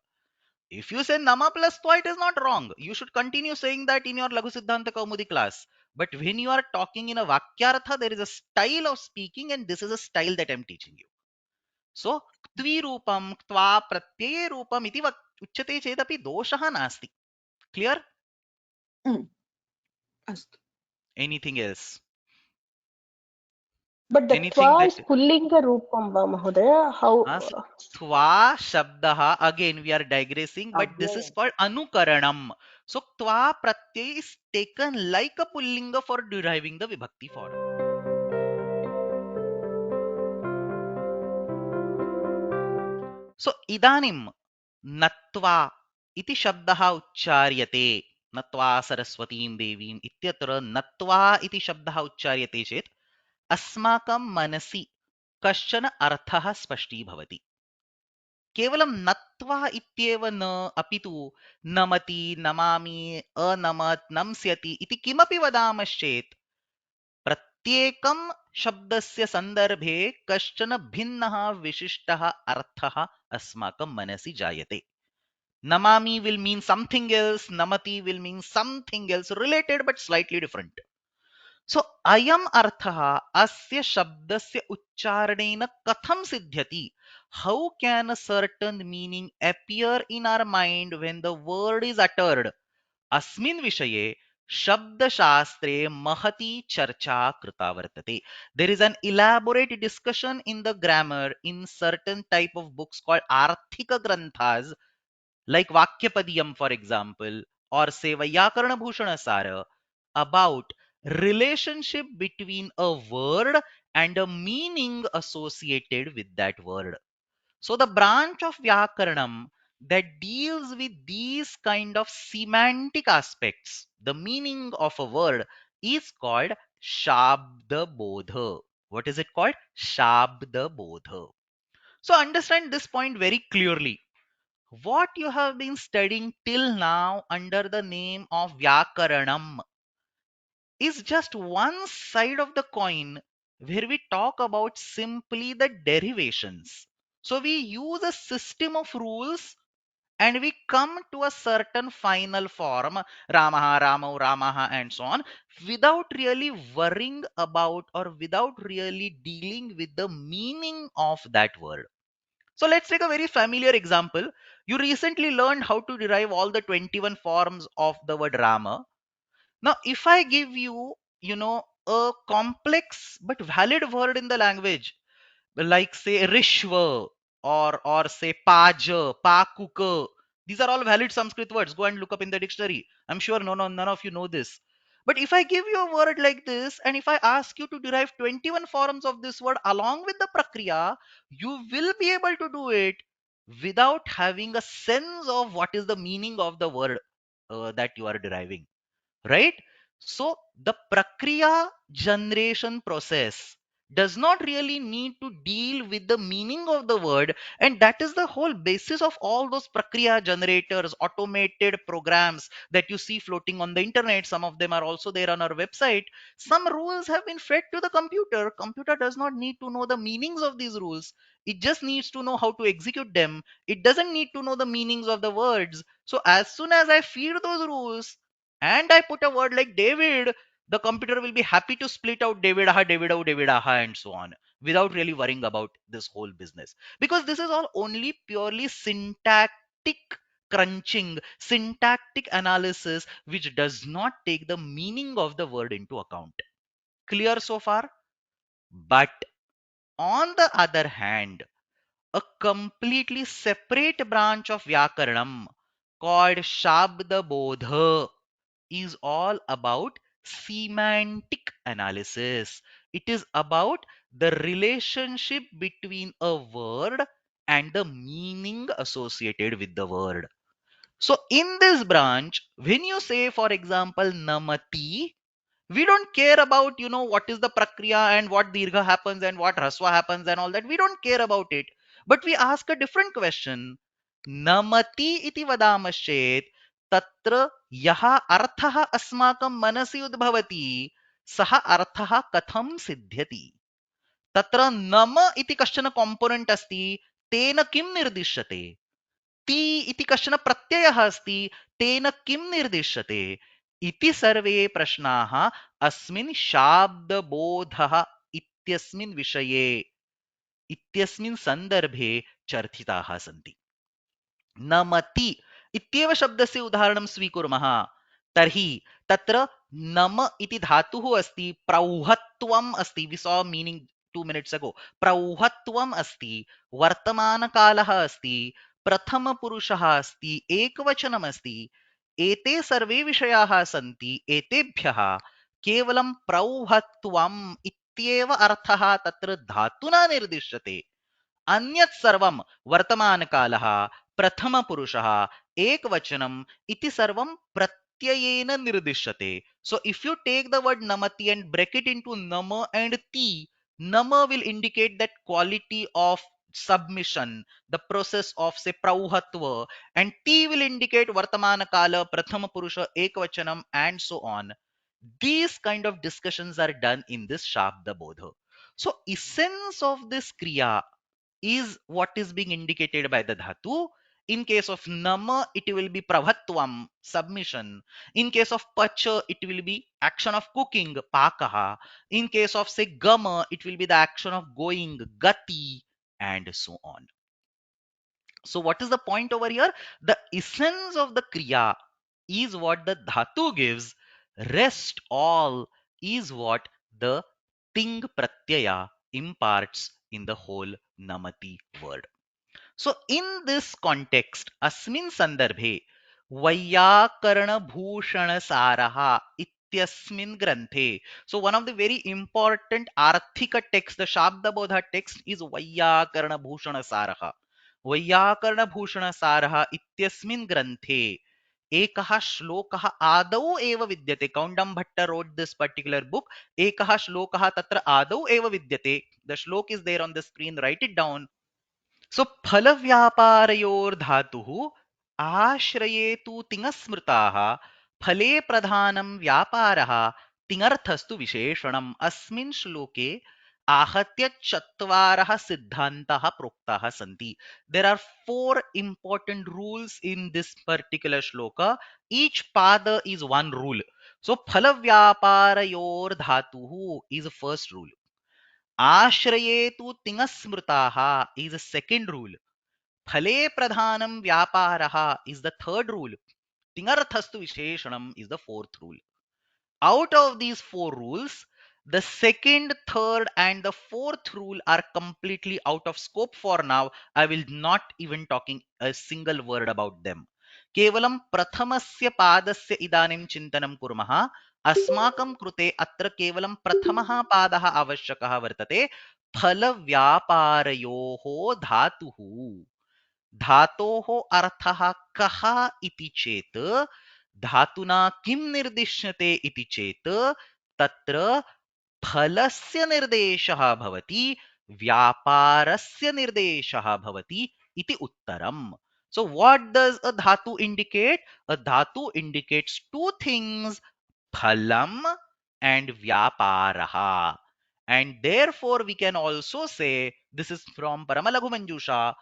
If you say nama plus twa, it is not wrong. You should continue saying that in your Laghu Siddhanta Kaumudi class. But when you are talking in a vakyartha, there is a style of speaking, and this is a style that I am teaching you. So, ktvi rupam, ktva pratyaye rupam iti uchyate chedapi doshaha nasti. Clear? अस्तु. Anything else? But the Anything twa that is pullinga roopam va Mahodaya. How? tva shabdaha, again we are digressing, but this is called anukaranam. So tva pratyay is taken like a pullinga for deriving the vibhakti form. So idanim natva iti shabdaha uchcharyate. नत्वा सरस्वतीं देवीं इत्यत्र नत्वा इति शब्दः उच्चार्यते चेत् अस्माकं मनसि कश्चन अर्थः स्पष्टीभवति. केवलं नत्वा इत्येव न, अपि तु नमति, नमामि, अनमत्, नम्स्यति इति किमपि वदामश्चेत् प्रत्येकं शब्दस्य सन्दर्भे कश्चन भिन्नः विशिष्टः अर्थः अस्माकं मनसि जायते. Namami will mean something else, namati will mean something else, related but slightly different. So ayam artha asya shabdasya uchcharanena katham siddhyati. How can a certain meaning appear in our mind when the word is uttered? Asmin vishaye Shabdashastre Mahati Charcha Krita Vartate. There is an elaborate discussion in the grammar in certain type of books called Arthika Granthas, like Vakyapadiyam, for example, or say Vyakarana Bhushana Sara, about relationship between a word and a meaning associated with that word. So the branch of Vyakaranam that deals with these kind of semantic aspects, the meaning of a word, is called Shabda Bodha. What is it called? Shabda Bodha. So understand this point very clearly. What you have been studying till now under the name of Vyakaranam is just one side of the coin where we talk about simply the derivations. So we use a system of rules and we come to a certain final form, Ramaha, Ramo, Ramaha, and so on, without really worrying about or without really dealing with the meaning of that word. So let's take a very familiar example. You recently learned how to derive all the 21 forms of the word Rama. Now, if I give you, a complex but valid word in the language, like say Rishva or say Paja, Pakuka, these are all valid Sanskrit words. Go and look up in the dictionary. I'm sure none of you know this. But if I give you a word like this, and if I ask you to derive 21 forms of this word along with the prakriya, you will be able to do it without having a sense of what is the meaning of the word that you are deriving, right? So the prakriya generation process does not really need to deal with the meaning of the word, and that is the whole basis of all those prakriya generators, automated programs that you see floating on the internet. Some of them are also there on our website. Some rules have been fed to the computer does not need to know the meanings of these rules, it just needs to know how to execute them. It doesn't need to know the meanings of the words. So as soon as I feed those rules and I put a word like David, the computer will be happy to split out David, aha, David, oh, David, aha, and so on, without really worrying about this whole business. Because this is all only purely syntactic crunching, syntactic analysis, which does not take the meaning of the word into account. Clear so far? But on the other hand, a completely separate branch of Vyakaranam called Shabda Bodha is all about semantic analysis. It is about the relationship between a word and the meaning associated with the word. So in this branch, when you say, for example, namati, we don't care about, what is the prakriya and what dirgha happens and what raswa happens and all that. We don't care about it. But we ask a different question. Namati iti vadamashet tatra yaha arthaha asmakam manasi udbhavati saha arthaha katham siddhyati. Tatra nama iti kashchana component asti tena kim nirdishyate. ति इति कश्चन प्रत्ययः अस्ति तेन किं निर्दिश्यते इति सर्वे प्रश्नाः अस्मिन् शाब्दबोधः इत्यस्मिन् विषये इत्यस्मिन् सन्दर्भे चर्चिताः सन्ति. नमति इत्येव शब्दस्य उदाहरणं स्वीकुर्मः. तर्हि तत्र नम इति धातुः अस्ति, प्रौहत्वम् अस्ति, we saw meaning 2 minutes ago, प्रौहत्वम् अस्ति, वर्तमानकालः अस्ति, प्रथमपुरुषः अस्ति, एकवचनम् अस्ति। एते सर्वे विषयाः सन्ति, एतेभ्यः केवलं प्रौहत्वम् इत्येव अर्थः तत्र धातुना निर्दिश्यते। अन्यत् सर्वं वर्तमानकालः, प्रथमपुरुषः, एकवचनम् इति सर्वं प्रत्ययेन निर्दिश्यते. So if you take the word namati and break it into nama and ti, nama will indicate that quality of submission, the process of say prauhatva, and ti will indicate vartamana kala, prathama purusha, ekvachanam, and so on. These kind of discussions are done in this shabda bodha. So essence of this kriya is what is being indicated by the dhatu. In case of nama, it will be pravatvam, submission. In case of pacha, it will be action of cooking, pakaha. In case of say gama, it will be the action of going, gati, and so on. So what is the point over here? The essence of the kriya is what the dhatu gives. Rest all is what the ting pratyaya imparts in the whole namati word. So in this context, asmin sandarbhe Vaiyakarana Bhushana Saraha ityasmin granthe. So one of the very important arthika texts, the Shabda Bodha text, is Vaiyakarana Bhushana Saraha. Vaiyakarana Bhushana Saraha ityasmin granthe. Ekah shlokah adau eva vidyate. Kaundam Bhatta wrote this particular book. Ekah shlokah tatra adau eva vidyate. The shlok is there on the screen. Write it down. So फलव्यापारयोर्धातुः आश्रये तु तिङस्मृताः फले प्रधानं व्यापारः तिङर्थस्तु विशेषणम् अस्मिन् श्लोके आहत्य चत्वारः सिद्धान्तः प्रोक्ताः सन्ति. There are 4 important rules in this particular shloka. Each pada is one rule. So फलव्यापारयोर्धातुः is the first rule. आश्रयेतु तिङस्मृताः is the second rule. Phale pradhanam vyaparaha is the third rule. Tingarthastu visheshanam is the fourth rule. Out of these 4 rules, the second, third, and the fourth rule are completely out of scope for now. I will not even talking a single word about them. केवलं प्रथमस्य पादस्य इदानीं चिन्तनं कुर्मः. अस्माकं कृते अत्र केवलं प्रथमः पादः आवश्यकः वर्तते. फलव्यापारयोः धातुः. धातोः अर्थः कः इति चेत् धातुना किं निर्दिश्यते इति चेत् तत्र फलस्य निर्देशः भवति, व्यापारस्य निर्देशः भवति इति उत्तरम्. So what does a dhatu indicate? A dhatu indicates 2 things, phalam and vyaparaha. And therefore we can also say, this is from Paramalaghu Manjusha,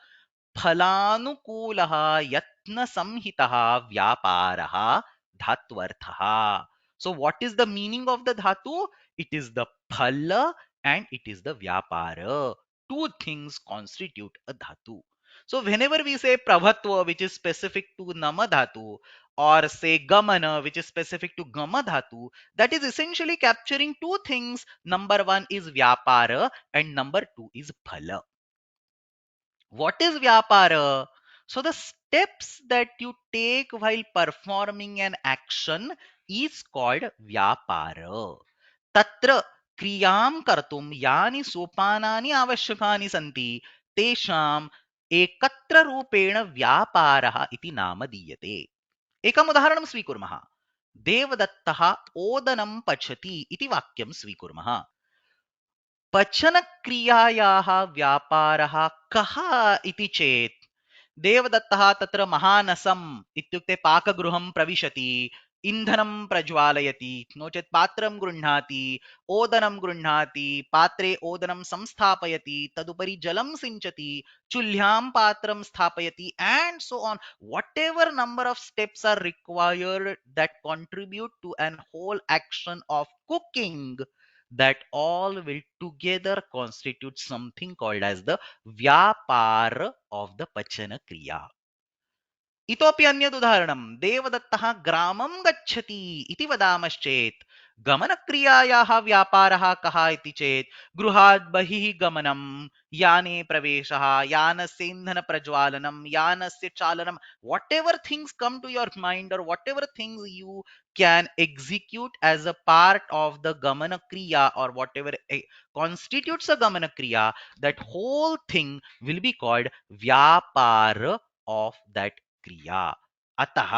फलानुकूलः यत्न संहितः व्यापारः धात्वर्थः. So what is the meaning of the dhatu? It is the phala and it is the vyapara. 2 things constitute a dhatu. So whenever we say prabhatva, which is specific to nama dhatu, or say gamana, which is specific to gama dhatu, that is essentially capturing 2 things. Number 1 is vyapara and number 2 is phala. What is vyapara? So the steps that you take while performing an action is called vyapara. Tatra kriyam kartum yani sopanani avashyakani santi tesham ekatra rupena vyaparaha iti nama diyate. एकम् उदाहरणं स्वीकुर्मः. देवदत्तः ओदनं पचति इति वाक्यं स्वीकुर्मः. पचनक्रियायाः व्यापारः कः इति चेत् देवदत्तः तत्र महानसम् इत्युक्ते पाकगृहं प्रविशति, इन्धनं प्रज्वालयति, नो चेत् पात्रं गृह्णाति, ओदनं गृह्णाति, पात्रे ओदनं संस्थापयति, तदुपरि जलं सिञ्चति, चुल्ल्यां पात्रं स्थापयति, and so on. Whatever number of steps are required that contribute to an whole action of cooking, that all will together constitute something called as the vyapar of the pachana kriya. इतोपि अन्यद् उदाहरणं देवदत्तः ग्रामं गच्छति इति वदामश्चेत् गमनक्रियायाः व्यापारः कः इति चेत् गृहात् बहिः गमनं, याने प्रवेशः, यानस्य इन्धनप्रज्वालनं, यानस्य चालनं, whatever things come to your mind or whatever things you can execute as a part of the gamana kriya or whatever constitutes a gamana kriya, that whole thing will be called vyapara of that क्रिया. अतः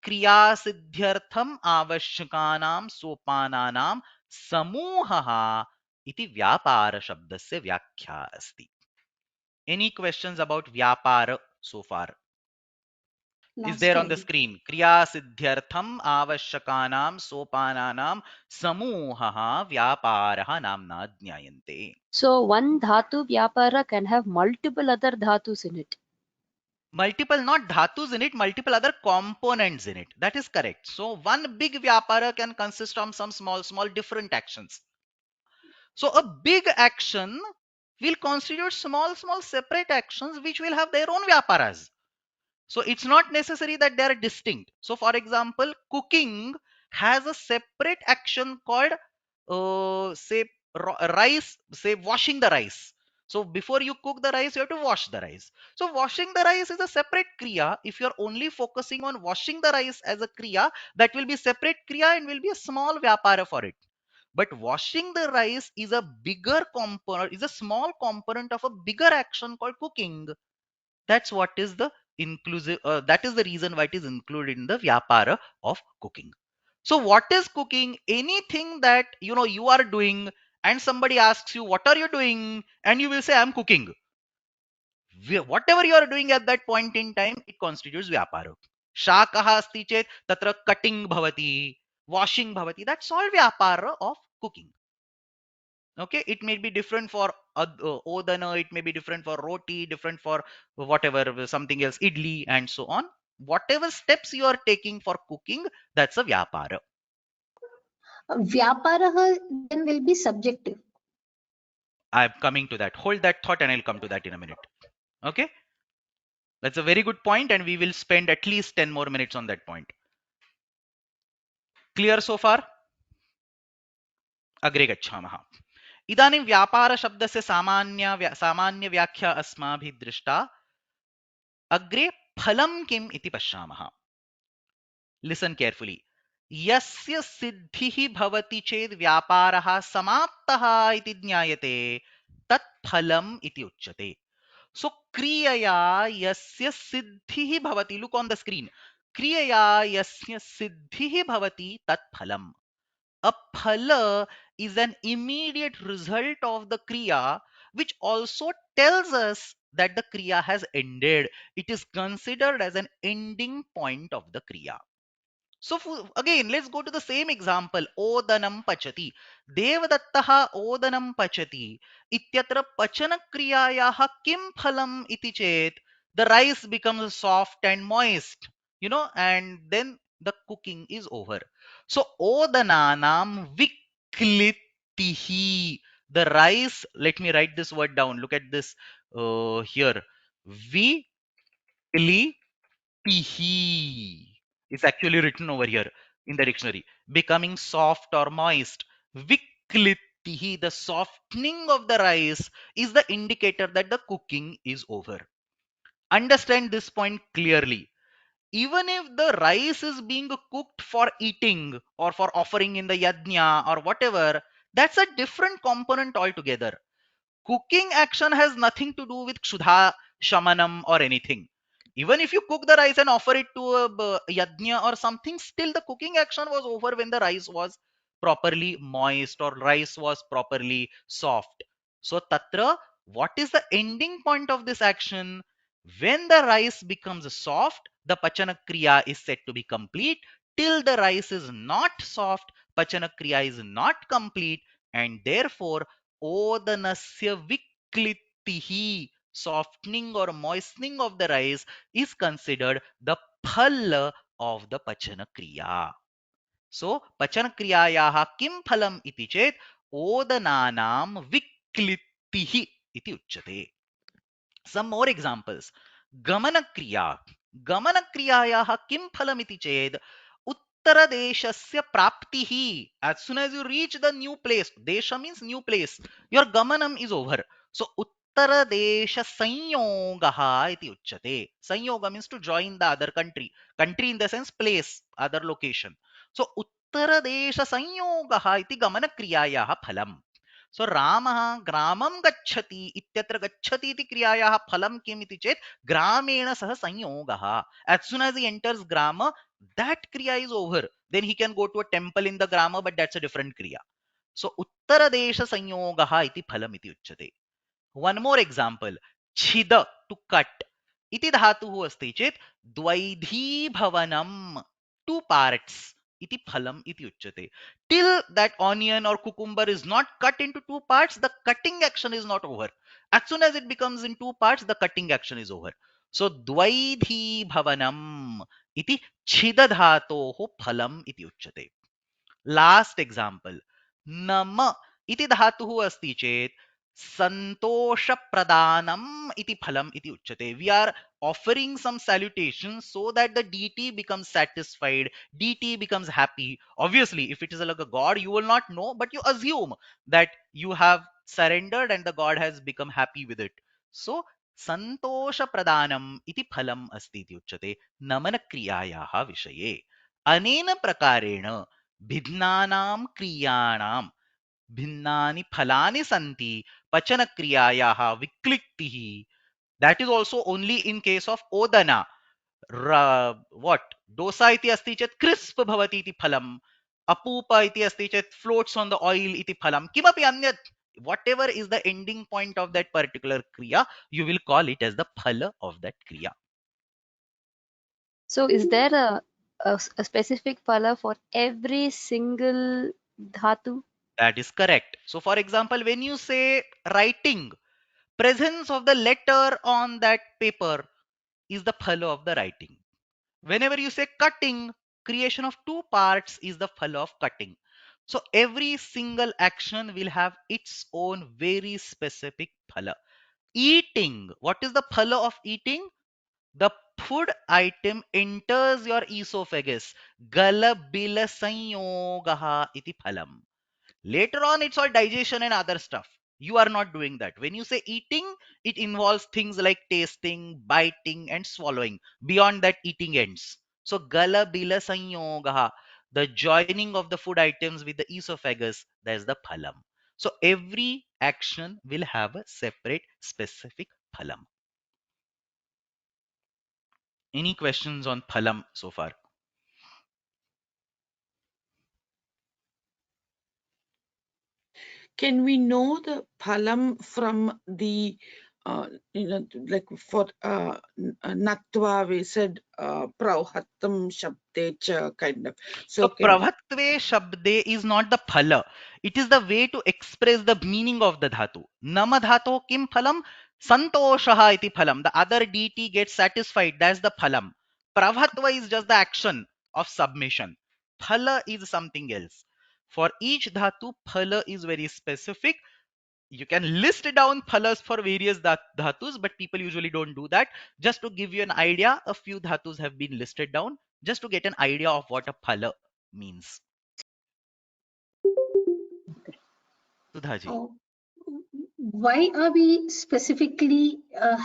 क्रिया सिद्ध्यर्थम आवश्यकानां सोपानानां समूहः इति व्यापार शब्दस्य व्याख्या अस्ति. Any questions about vyapara so far? Is there on the screen? क्रिया सिद्ध्यर्थम आवश्यकानां सोपानानां समूहः व्यापारः नाम्ना ज्ञायन्ते. So one dhatu vyapara can have multiple other dhatus in it. Multiple, not dhatus in it, multiple other components in it. That is correct. So one big vyapara can consist of some small different actions. So a big action will constitute small separate actions which will have their own vyaparas. So it's not necessary that they are distinct. So for example, cooking has a separate action called say rice, say washing the rice. So before you cook the rice, you have to wash the rice. So washing the rice is a separate kriya. If you're only focusing on washing the rice as a kriya, that will be separate kriya and will be a small vyapara for it. But washing the rice is a bigger component, is a small component of a bigger action called cooking. That's what is the inclusive, that is the reason why it is included in the vyapara of cooking. So what is cooking? Anything that you are doing and somebody asks you, what are you doing? And you will say, I'm cooking. Whatever you are doing at that point in time, it constitutes vyapara. Shakaha asti chet tatra cutting bhavati, washing bhavati. That's all vyapara of cooking. Okay, it may be different for odana, it may be different for roti, different for whatever, something else, idli, and so on. Whatever steps you are taking for cooking, that's a vyapara. Vyapara then will be subjective. I'm coming to that. Hold that thought and I'll come to that in a minute. Okay, that's a very good point and we will spend at least 10 more minutes on that point. Clear so far? अग्रे गच्छामः. इदानीं व्यापारशब्दस्य सामान्य व्याख्या अस्माभिः दृष्टा. अग्रे फलं किम् इति पश्यामः. Listen carefully. यस्य सिद्धिः भवति चेत् व्यापारः समाप्तः इति ज्ञायते तत् फलम् इति उच्यते. So क्रियया यस्य सिद्धिः भवति, look on the screen, क्रियया यस्य सिद्धिः भवति तत् फलम्. A phala is an immediate result of the kriya which also tells us that the kriya has ended. It is considered as an ending point of the kriya. So again, let's go to the same example. Odanam pachati. Devadattaha odanam pachati. Ityatra pachana kriyayaha kim phalam iti chet. The rice becomes soft and moist, and then the cooking is over. So odananam viklitihi. The rice, let me write this word down. Look at this here. Viklitihi. It's actually written over here in the dictionary. Becoming soft or moist. Viklitihi, the softening of the rice, is the indicator that the cooking is over. Understand this point clearly. Even if the rice is being cooked for eating or for offering in the yajna or whatever, that's a different component altogether. Cooking action has nothing to do with ksudha shamanam or anything. Even if you cook the rice and offer it to a yajna or something, still the cooking action was over when the rice was properly moist or rice was properly soft. So tatra, what is the ending point of this action? When the rice becomes soft, the pachana kriya is said to be complete. Till the rice is not soft, pachana kriya is not complete, and therefore odanasya viklitihi, softening or moistening of the rice, is considered the phal of the pachana kriya. So pachana kriyayaha kim phalam iti chet odananam viklitihi iti uchyate. Some more examples. Gamana kriya. गमनक्रियायाः किं फलमिति चेत् उत्तरदेशस्य प्राप्तिः. As soon as you reach the new place, desha means new place, your gamanam is over. So उत्तरदेश संयोगः इति उच्यते. संयोग means to join the other country. Country in the sense place, other location. So उत्तरदेश संयोगः इति गमनक्रियायाः फलम्. सो रामः ग्रामं गच्छति इत्यत्र गच्छति इति क्रियायाः फलं किम् इति चेत् ग्रामेण सह संयोगः. As soon as he enters grama, that kriya is over. Then he can go to a temple in the grama, but that's a different kriya. So uttaradesha sanyogah iti phalam iti uchyate. One more example. Chida, to cut. Iti dhatuhu asti chet dvaidhi bhavanam, two parts. Iti phalam iti uchyate. Till that onion or cucumber is not cut into two parts, the cutting action is not over. As soon as it becomes in two parts, the cutting action is over. So dvaidhi bhavanam iti chida dhatoho phalam iti uchyate. Last example. Nama iti dhatuhu asti chet santosha pradanam iti phalam iti uchyate. We are offering some salutations so that the deity becomes satisfied, deity becomes happy. Obviously, if it is like a god, you will not know, but you assume that you have surrendered and the god has become happy with it. So santosha pradanam iti phalam asti iti uchyate namana kriyayaha vishaye. Anena prakarena भिन्नानां क्रियाणां भिन्नानि फलानि सन्ति पचन क्रियायाः विक्लिक्तिः. That is also only in case of odana. What dosa iti asti chet crisp bhavati iti phalam, apupa iti asti chet floats on the oil iti phalam, kimapi anyat, whatever is the ending point of that particular kriya, you will call it as the phala of that kriya. So is there a specific phala for every single dhatu? That is correct. So for example, when you say writing, presence of the letter on that paper is the phala of the writing. Whenever you say cutting, creation of two parts is the phala of cutting. So every single action will have its own very specific phala. Eating, what is the phala of eating? The food item enters your esophagus. Gala bila sanyogaha iti phalam. Later on, it's all digestion and other stuff. You are not doing that. When you say eating, it involves things like tasting, biting, and swallowing. Beyond that, eating ends. So, gala bila sanyogaha, the joining of the food items with the esophagus, that is the phalam. So, every action will have a separate, specific phalam. Any questions on phalam so far? Can we know the phalam from the, like for Natva, we said Prauhattam Shabdecha kind of. So Pravatve Shabde is not the phala. It is the way to express the meaning of the dhatu. Nama dhatu kim phalam? Santoshaha iti phalam. The other deity gets satisfied. That's the phalam. Pravatva is just the action of submission. Phala is something else. For each dhatu, phala is very specific. You can list down phalas for various dhatus, but people usually don't do that. Just to give you an idea, a few dhatus have been listed down just to get an idea of what a phala means. Sudhaji. Why are we specifically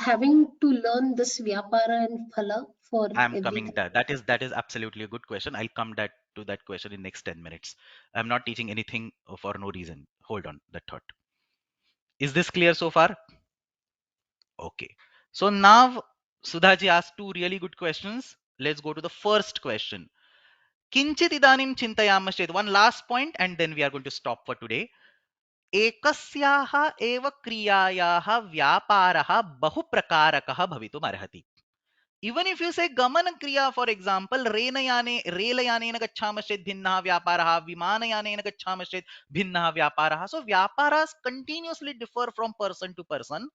having to learn this vyapara and phala for I'm every coming dhatu? that is absolutely a good question. I'll come to that question in next 10 minutes. I'm not teaching anything for no reason. Hold on that thought. Is this clear so far? Okay. So now Sudhaji asked two really good questions. Let's go to the first question. Kinchit idanim chintayamashet. One last point and then we are going to stop for today. एकस्याः एव क्रियायाः व्यापारः बहुप्रकारकः भवितुम् अर्हति. Even if you say gaman kriya, for example, रेलयानेन गच्छामश्चेत् भिन्नः व्यापारः, विमानयानेन गच्छामश्चेत् भिन्नः व्यापारः. So व्यापाराः continuously differ from person to person.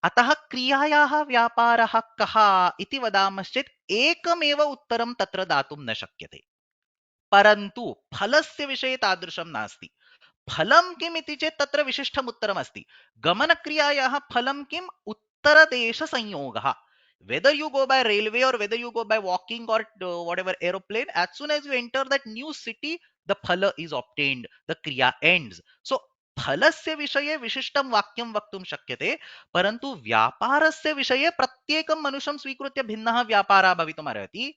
अतः क्रियायाः व्यापारः कः इति वदामश्चेत् एकमेव उत्तरं तत्र दातुं न शक्यते. परन्तु फलस्य विषये तादृशं नास्ति. फलं किम् इति चेत् तत्र विशिष्टम् उत्तरम् अस्ति. गमनक्रियायाः फलं किम्? उत्तरदेशसंयोगः. Whether you go by railway or whether you go by walking or whatever aeroplane, as soon as you enter that new city, the phala is obtained, the kriya ends. So फलस्य विषये विशिष्टं वाक्यं वक्तुं शक्यते, परन्तु व्यापारस्य विषये प्रत्येकं मनुष्यं स्वीकृत्य भिन्नः व्यापारः भवितुमर्हति.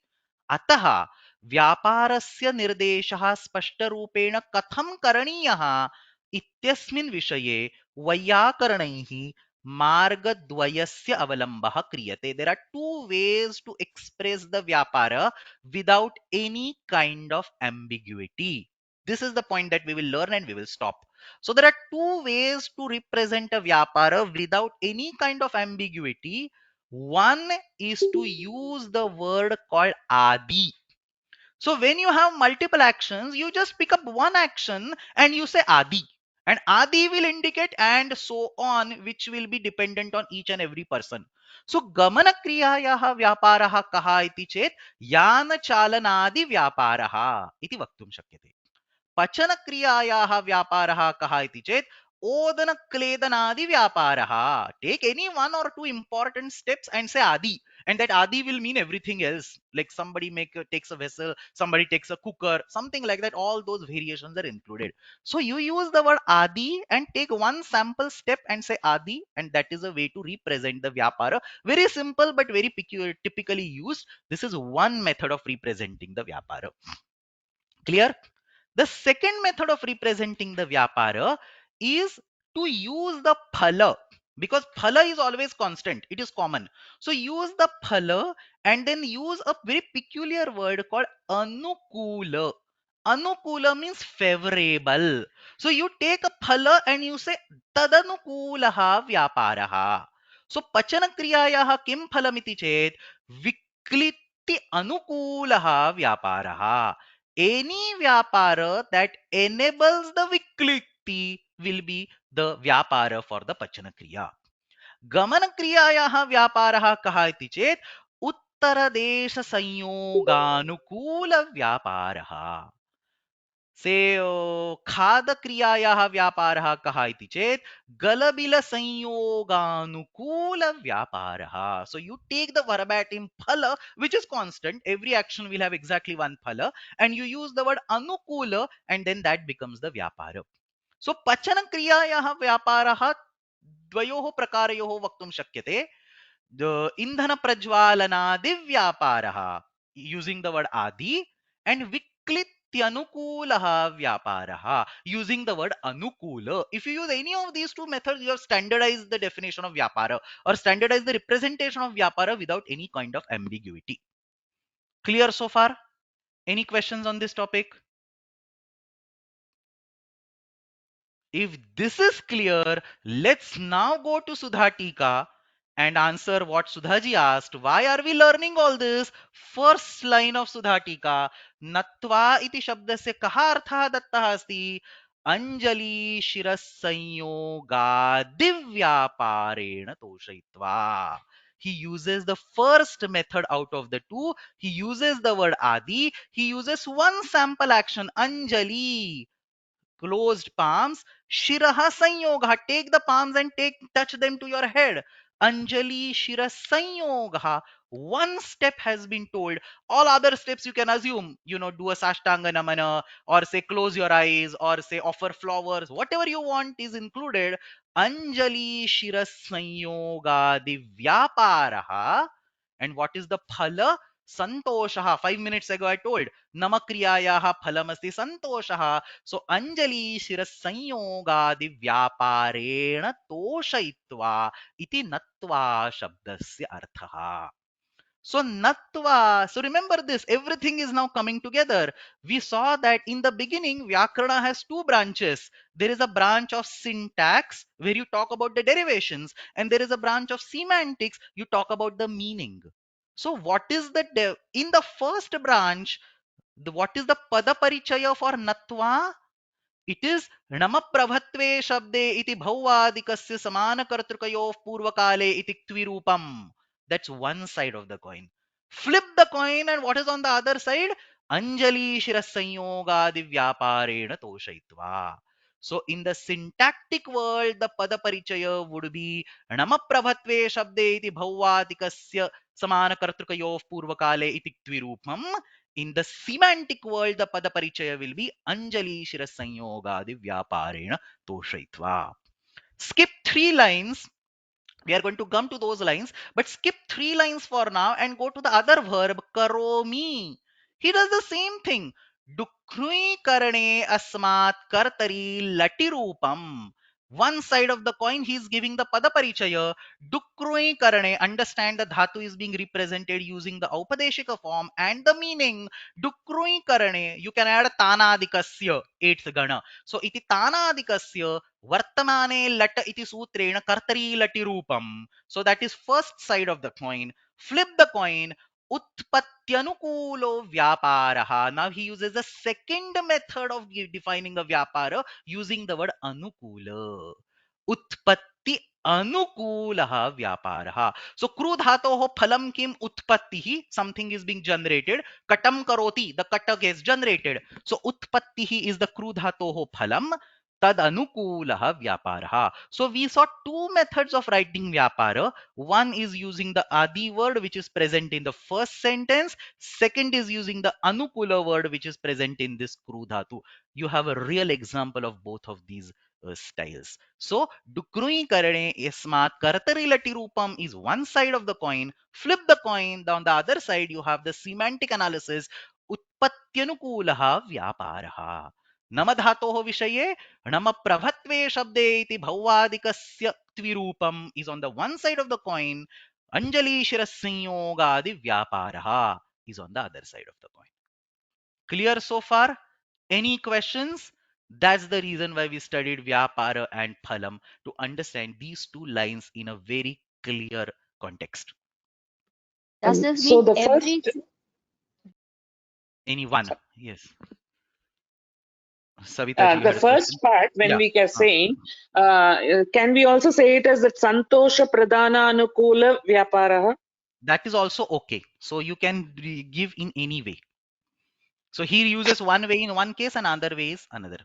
अतः व्यापारस्य निर्देशः स्पष्टरूपेण कथं करणीयः इत्यस्मिन् विषये वैयाकरणैः मार्गद्वयस्य अवलम्बः क्रियते. There are two ways to express the vyapara without any kind of ambiguity. This is the point that we will learn and we will stop. So there are two ways to represent a vyapara without any kind of ambiguity. One is to use the word called adi. So when you have multiple actions, you just pick up one action and you say adi. And adi will indicate and so on, which will be dependent on each and every person. So gamana kriyayaha vyaparaha kaha iti chet yana chalanadi vyaparaha iti vaktum shakyate. पचन क्रियायाः व्यापारः कः इति चेत् ओदन क्लेदनादि व्यापारः. Take any one or two important steps and say adi, and that adi will mean everything else. Like somebody takes a vessel, somebody takes a cooker, something like that. All those variations are included. So you use the word adi and take one sample step and say adi, and that is a way to represent the vyapara. Very simple but very typically used. This is one method of representing the vyapara. Clear? The second method of representing the vyapara is to use the phala, because phala is always constant, it is common. So use the phala and then use a very peculiar word called anukula. Anukula means favorable. So you take a phala and you say tadanukulaha vyaparaha. So pachana kriyayaha kim phalamiti chet vikliti anukulaha vyaparaha. Any vyapara that enables the vikliti will be the vyapara for the pachana kriya. Gamana kriyayaha vyaparaha kaha iti chet उत्तरदेश संयोगानुकूल व्यापारः. से खाद क्रियायाः व्यापारः कः इति चेत् गलबिल संयोगानुकूल व्यापारः. So you take the verbatim phala, which is constant, every action will have exactly one phala, and you use the word anukula and then that becomes the vyapara. So pachana kriyayaः व्यापारः द्वयोः प्रकारयोः वक्तुं शक्यते. The indhana prajwalanadi vyaparaha, using the word adi, and viklityanukulaha vyaparaha, using the word anukula. If you use any of these two methods, you have standardized the definition of vyapara or standardized the representation of vyapara without any kind of ambiguity. Clear so far? Any questions on this topic? If this is clear, let's now go to Sudha Tika and answer what Sudhaji asked. Why are we learning all this? First line of Sudha Tika, Natva iti shabdasya kaha artha dattah asti? Anjali shirasanyoga divyaaparena toshayitva. He uses the first method out of the two. He uses the word adi. He uses one sample action, Anjali, closed palms. Shiraha sanyoga, take the palms and touch them to your head. Anjali Shira sanyoga, one step has been told. All other steps you can assume, do a Sashtanga Namana, or say close your eyes, or say offer flowers, whatever you want is included. Anjali Shira sanyoga divyaparaha. And what is the phala? Santoshaha. 5 minutes ago I told namakriyayaha phalamasti santoshaha. So Anjali shirasanyogadi vyaparena toshayitva iti natva shabdasya arthaha. So natva, so remember this, everything is now coming together. We saw that in the beginning, Vyakarana has two branches. There is a branch of syntax where you talk about the derivations, and there is a branch of semantics, you talk about the meaning. So what is the, in the first branch, what is the pada parichaya for natva? It is namaprabhatve shabde iti bhauvadikasya samana kartrukayoh purvakale iti tvirupam. That's one side of the coin. Flip the coin and what is on the other side? Anjali shirasanyogadi vyaparena toshayitva. So in the syntactic world, the pada parichaya would be namaprabhatve shabde iti bhauvatikasya samana kartrukayoh purvakale iti tvirupam. In the semantic world, the pada parichaya will be anjali shirasanyogadi vyaparena toshaitva. Skip 3 lines. We are going to come to those lines, but skip 3 lines for now and go to the other verb, karomi. He does the same thing. Dukrui karane asmat kartari latirupam. One side of the coin, he is giving the pada parichaya. Dukrui karane, understand the dhatu is being represented using the aupadeshika form and the meaning. Dukrui karane, you can add tanadikasya, 8th gana. So iti tanadikasya vartamane lat iti sutrena kartari lati rupam. So that is first side of the coin. Flip the coin. Utpatyanukulo vyaparaha. Now he uses the second method of defining a vyapara using the word anukula. Utpatti anukulaha vyaparaha. So kru dhatoho phalam kim utpattihi. Something is being generated. Katam karoti. The kata gets generated. So utpattihi is the kru dhatoho phalam. Tad anukulaha vyaparaha. So we saw two methods of writing vyapara. One is using the adi word which is present in the first sentence. Second is using the anukula word which is present in this kru dhatu. You have a real example of both of these styles. So dukrui karane yasmat kartari lati rupam is one side of the coin. Flip the coin. On the other side you have the semantic analysis. Utpatyanukulaha vyaparaha. Namadhatoho vishaye namaprabhatve shabde iti bhauadikasya tvirupam is on the one side of the coin. Anjali shirasyogadi vyaparaha is on the other side of the coin. Clear so far? Any questions? That's the reason why we studied vyapara and phalam, to understand these two lines in a very clear context. Does this So mean the every? first, Any one? Yes. Savita ji, you the had a question? first part when Yeah. we are saying, can we also say it as that santosha pradana anukula vyaparaha? That is also okay. So you can give in any way. So he uses one way in one case and another way is another.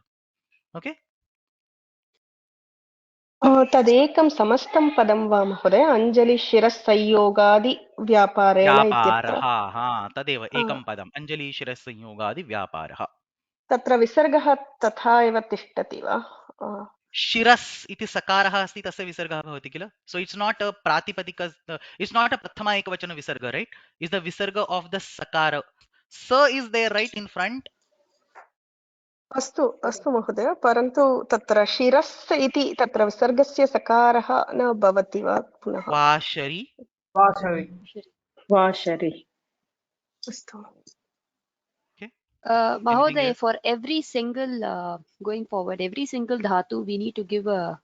Okay. तदेकं समस्तं पदं वा महोदय अञ्जलिशिरःसंयोगादि व्यापारेण इत्यत्र व्यापारः, हाँ, तदेव एकं पदम् अंजलि शिरस्संयोगादि व्यापारः. तत्र विसर्गः तथा एव तिष्ठति वा? शिरस् इति सकारः अस्ति, तस्य विसर्गः भवति किल. So it's not a pratipadika, it's not a prathama ekavachana visarga, right? It's the visarga of the sakara. Sa is there right in front. अस्तु अस्तु महोदय, परन्तु तत्र शिरस् इति तत्र विसर्गस्य सकारः न भवति वा पुनः? वाशरि. वाशरि. अस्तु. Okay. Mahoday, for every single going forward, every single dhatu, we need to give a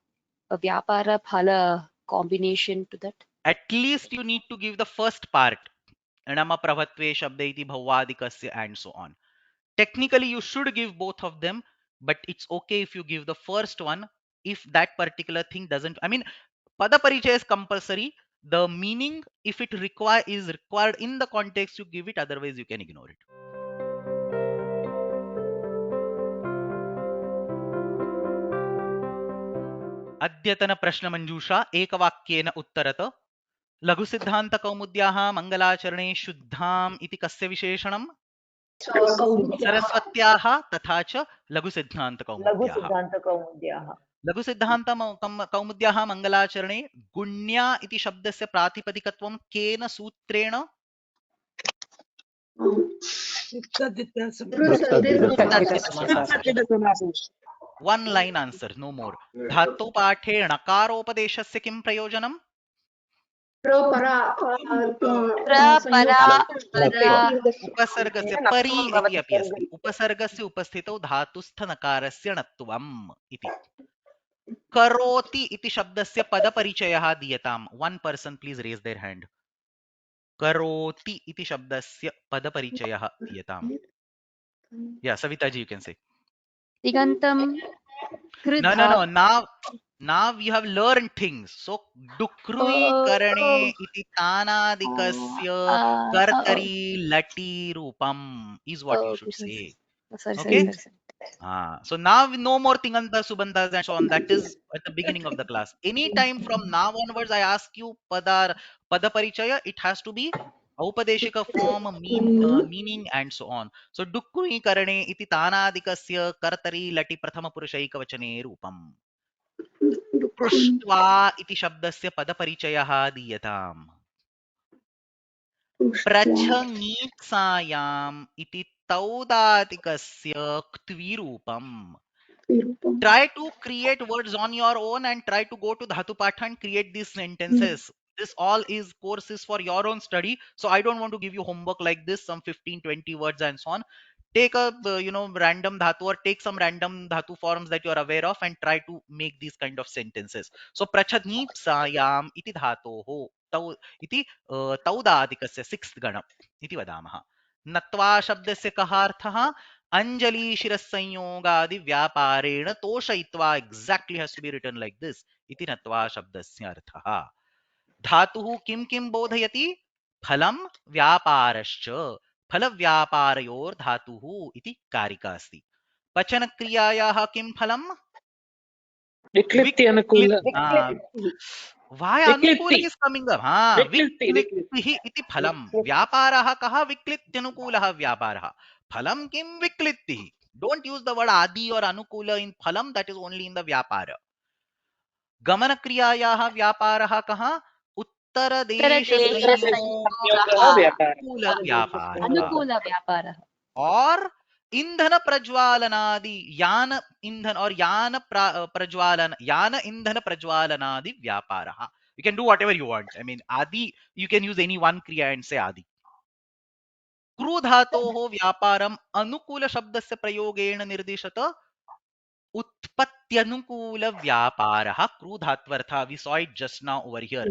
vyapara phala combination to that. At least you need to give the first part. Nama prabhatve shabde iti bhauadikasya and so on. Technically, you should give both of them, but it's okay if you give the first one if that particular thing doesn't. I mean, pada parichaya is compulsory. The meaning, if it is required in the context, you give it. Otherwise, you can ignore it. अद्यतन प्रश्न मंजूषा एकवाक्येन उत्तरत. लघु सिद्धांत कौमुद्याः मंगलाचरणे शुद्धाम् इति कस्य विशेषणम्? सरस्वत्याः तथा च लघु सिद्धांत कौमुद्याः. लघु सिद्धांत कौमुद्याः मंगलाचरणे गुण्या इति शब्दस्य प्रातिपदिकत्वं केन सूत्रेण? One line answer, no more. धातु पाठे णकारोपदेशस्य किं प्रयोजनम्? उपसर्गस्य परि इति अपि अस्ति. उपसर्गस्य उपस्थितौ धातुस्थनकारस्य णत्वम् इति. करोति इति शब्दस्य पदपरिचयः दीयताम्. One person please raise their hand. करोति इति शब्दस्य पदपरिचयः दीयताम्. Yeah, Savita ji, you can say. Tigantam. No. Now we have learned things. So dukrui karane iti tanadikasya kartari lati rupam is what you should say. Sorry. Okay. So now no more Tinganta, Subantas and so on. That is at the beginning of the class. Anytime from now onwards, I ask you Pada Parichaya, it has to be Aupadeshika form, meaning and so on. So Dukkuni Karane iti Tanadikasya Kartari Lati Prathama Purushaika Vachane Rupam. Pruštva iti Shabdasya Pada Parichayaha Diyatam. Prachangitsayam iti Taudatikasya Ktvirupam. Try to create words on your own and try to go to Dhatu Patha and create these sentences. This all is courses for your own study. So I don't want to give you homework like this, some 15, 20 words and so on. Take a random dhatu or take some random dhatu forms that you are aware of and try to make these kind of sentences. So prachadnipsayam iti dhatoho tau iti taudadikasya sixth gana iti vadamah. Natva shabdasya kaha Anjali Shirasanyogadi Vyaparena Toshayitva exactly has to be written like this. Iti natva shabdasya arthaha. Dhatuhu kim kim bodhayati? Phalam vyaparascha. Phala vyaparayor dhatuhu iti karika asti. Pachana kriyayaha kim phalam? Viklipti anukula. Why anukula is coming up? Vikliptihi iti phalam. Vyaparaha kaha vikliptyanukulaha vyaparaha. Phalam kim vikliptihi. Don't use the word adi or anukula in phalam. That is only in the vyapara. Gamana kriyayaha vyaparaha kaha? Uttara desha Anukula vyapara. Or indhana prajwalanadi yana indhan or yana prajwalan yana indhana prajwalanadi vyaparaha. You can do whatever you want. I mean, adi, you can use any one kriya and say adi. Krudhatoho vyaparam anukula shabdasya prayogena nirdishata utpatyanukula vyaparaha. Krudhatvartha, we saw it just now over here.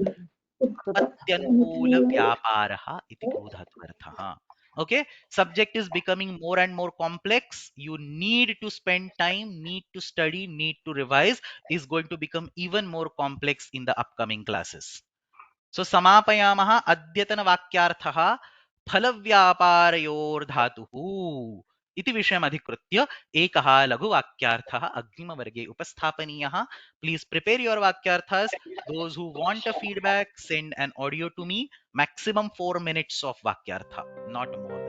Utpatyanukula vyaparaha iti krudhatvartha. Okay, subject is becoming more and more complex. You need to spend time, need to study, need to revise, is going to become even more complex in the upcoming classes. So samapayamaha adyatana vakyarthaha phalavyaparayordhatuhu इति विषयम् अधिकृत्य एकः लघुवाक्यार्थः अग्रिमवर्गे उपस्थापनीयः. Please prepare your vakyarthas. Those who want a feedback, send an audio to me. Maximum 4 minutes of vakyartha, not more.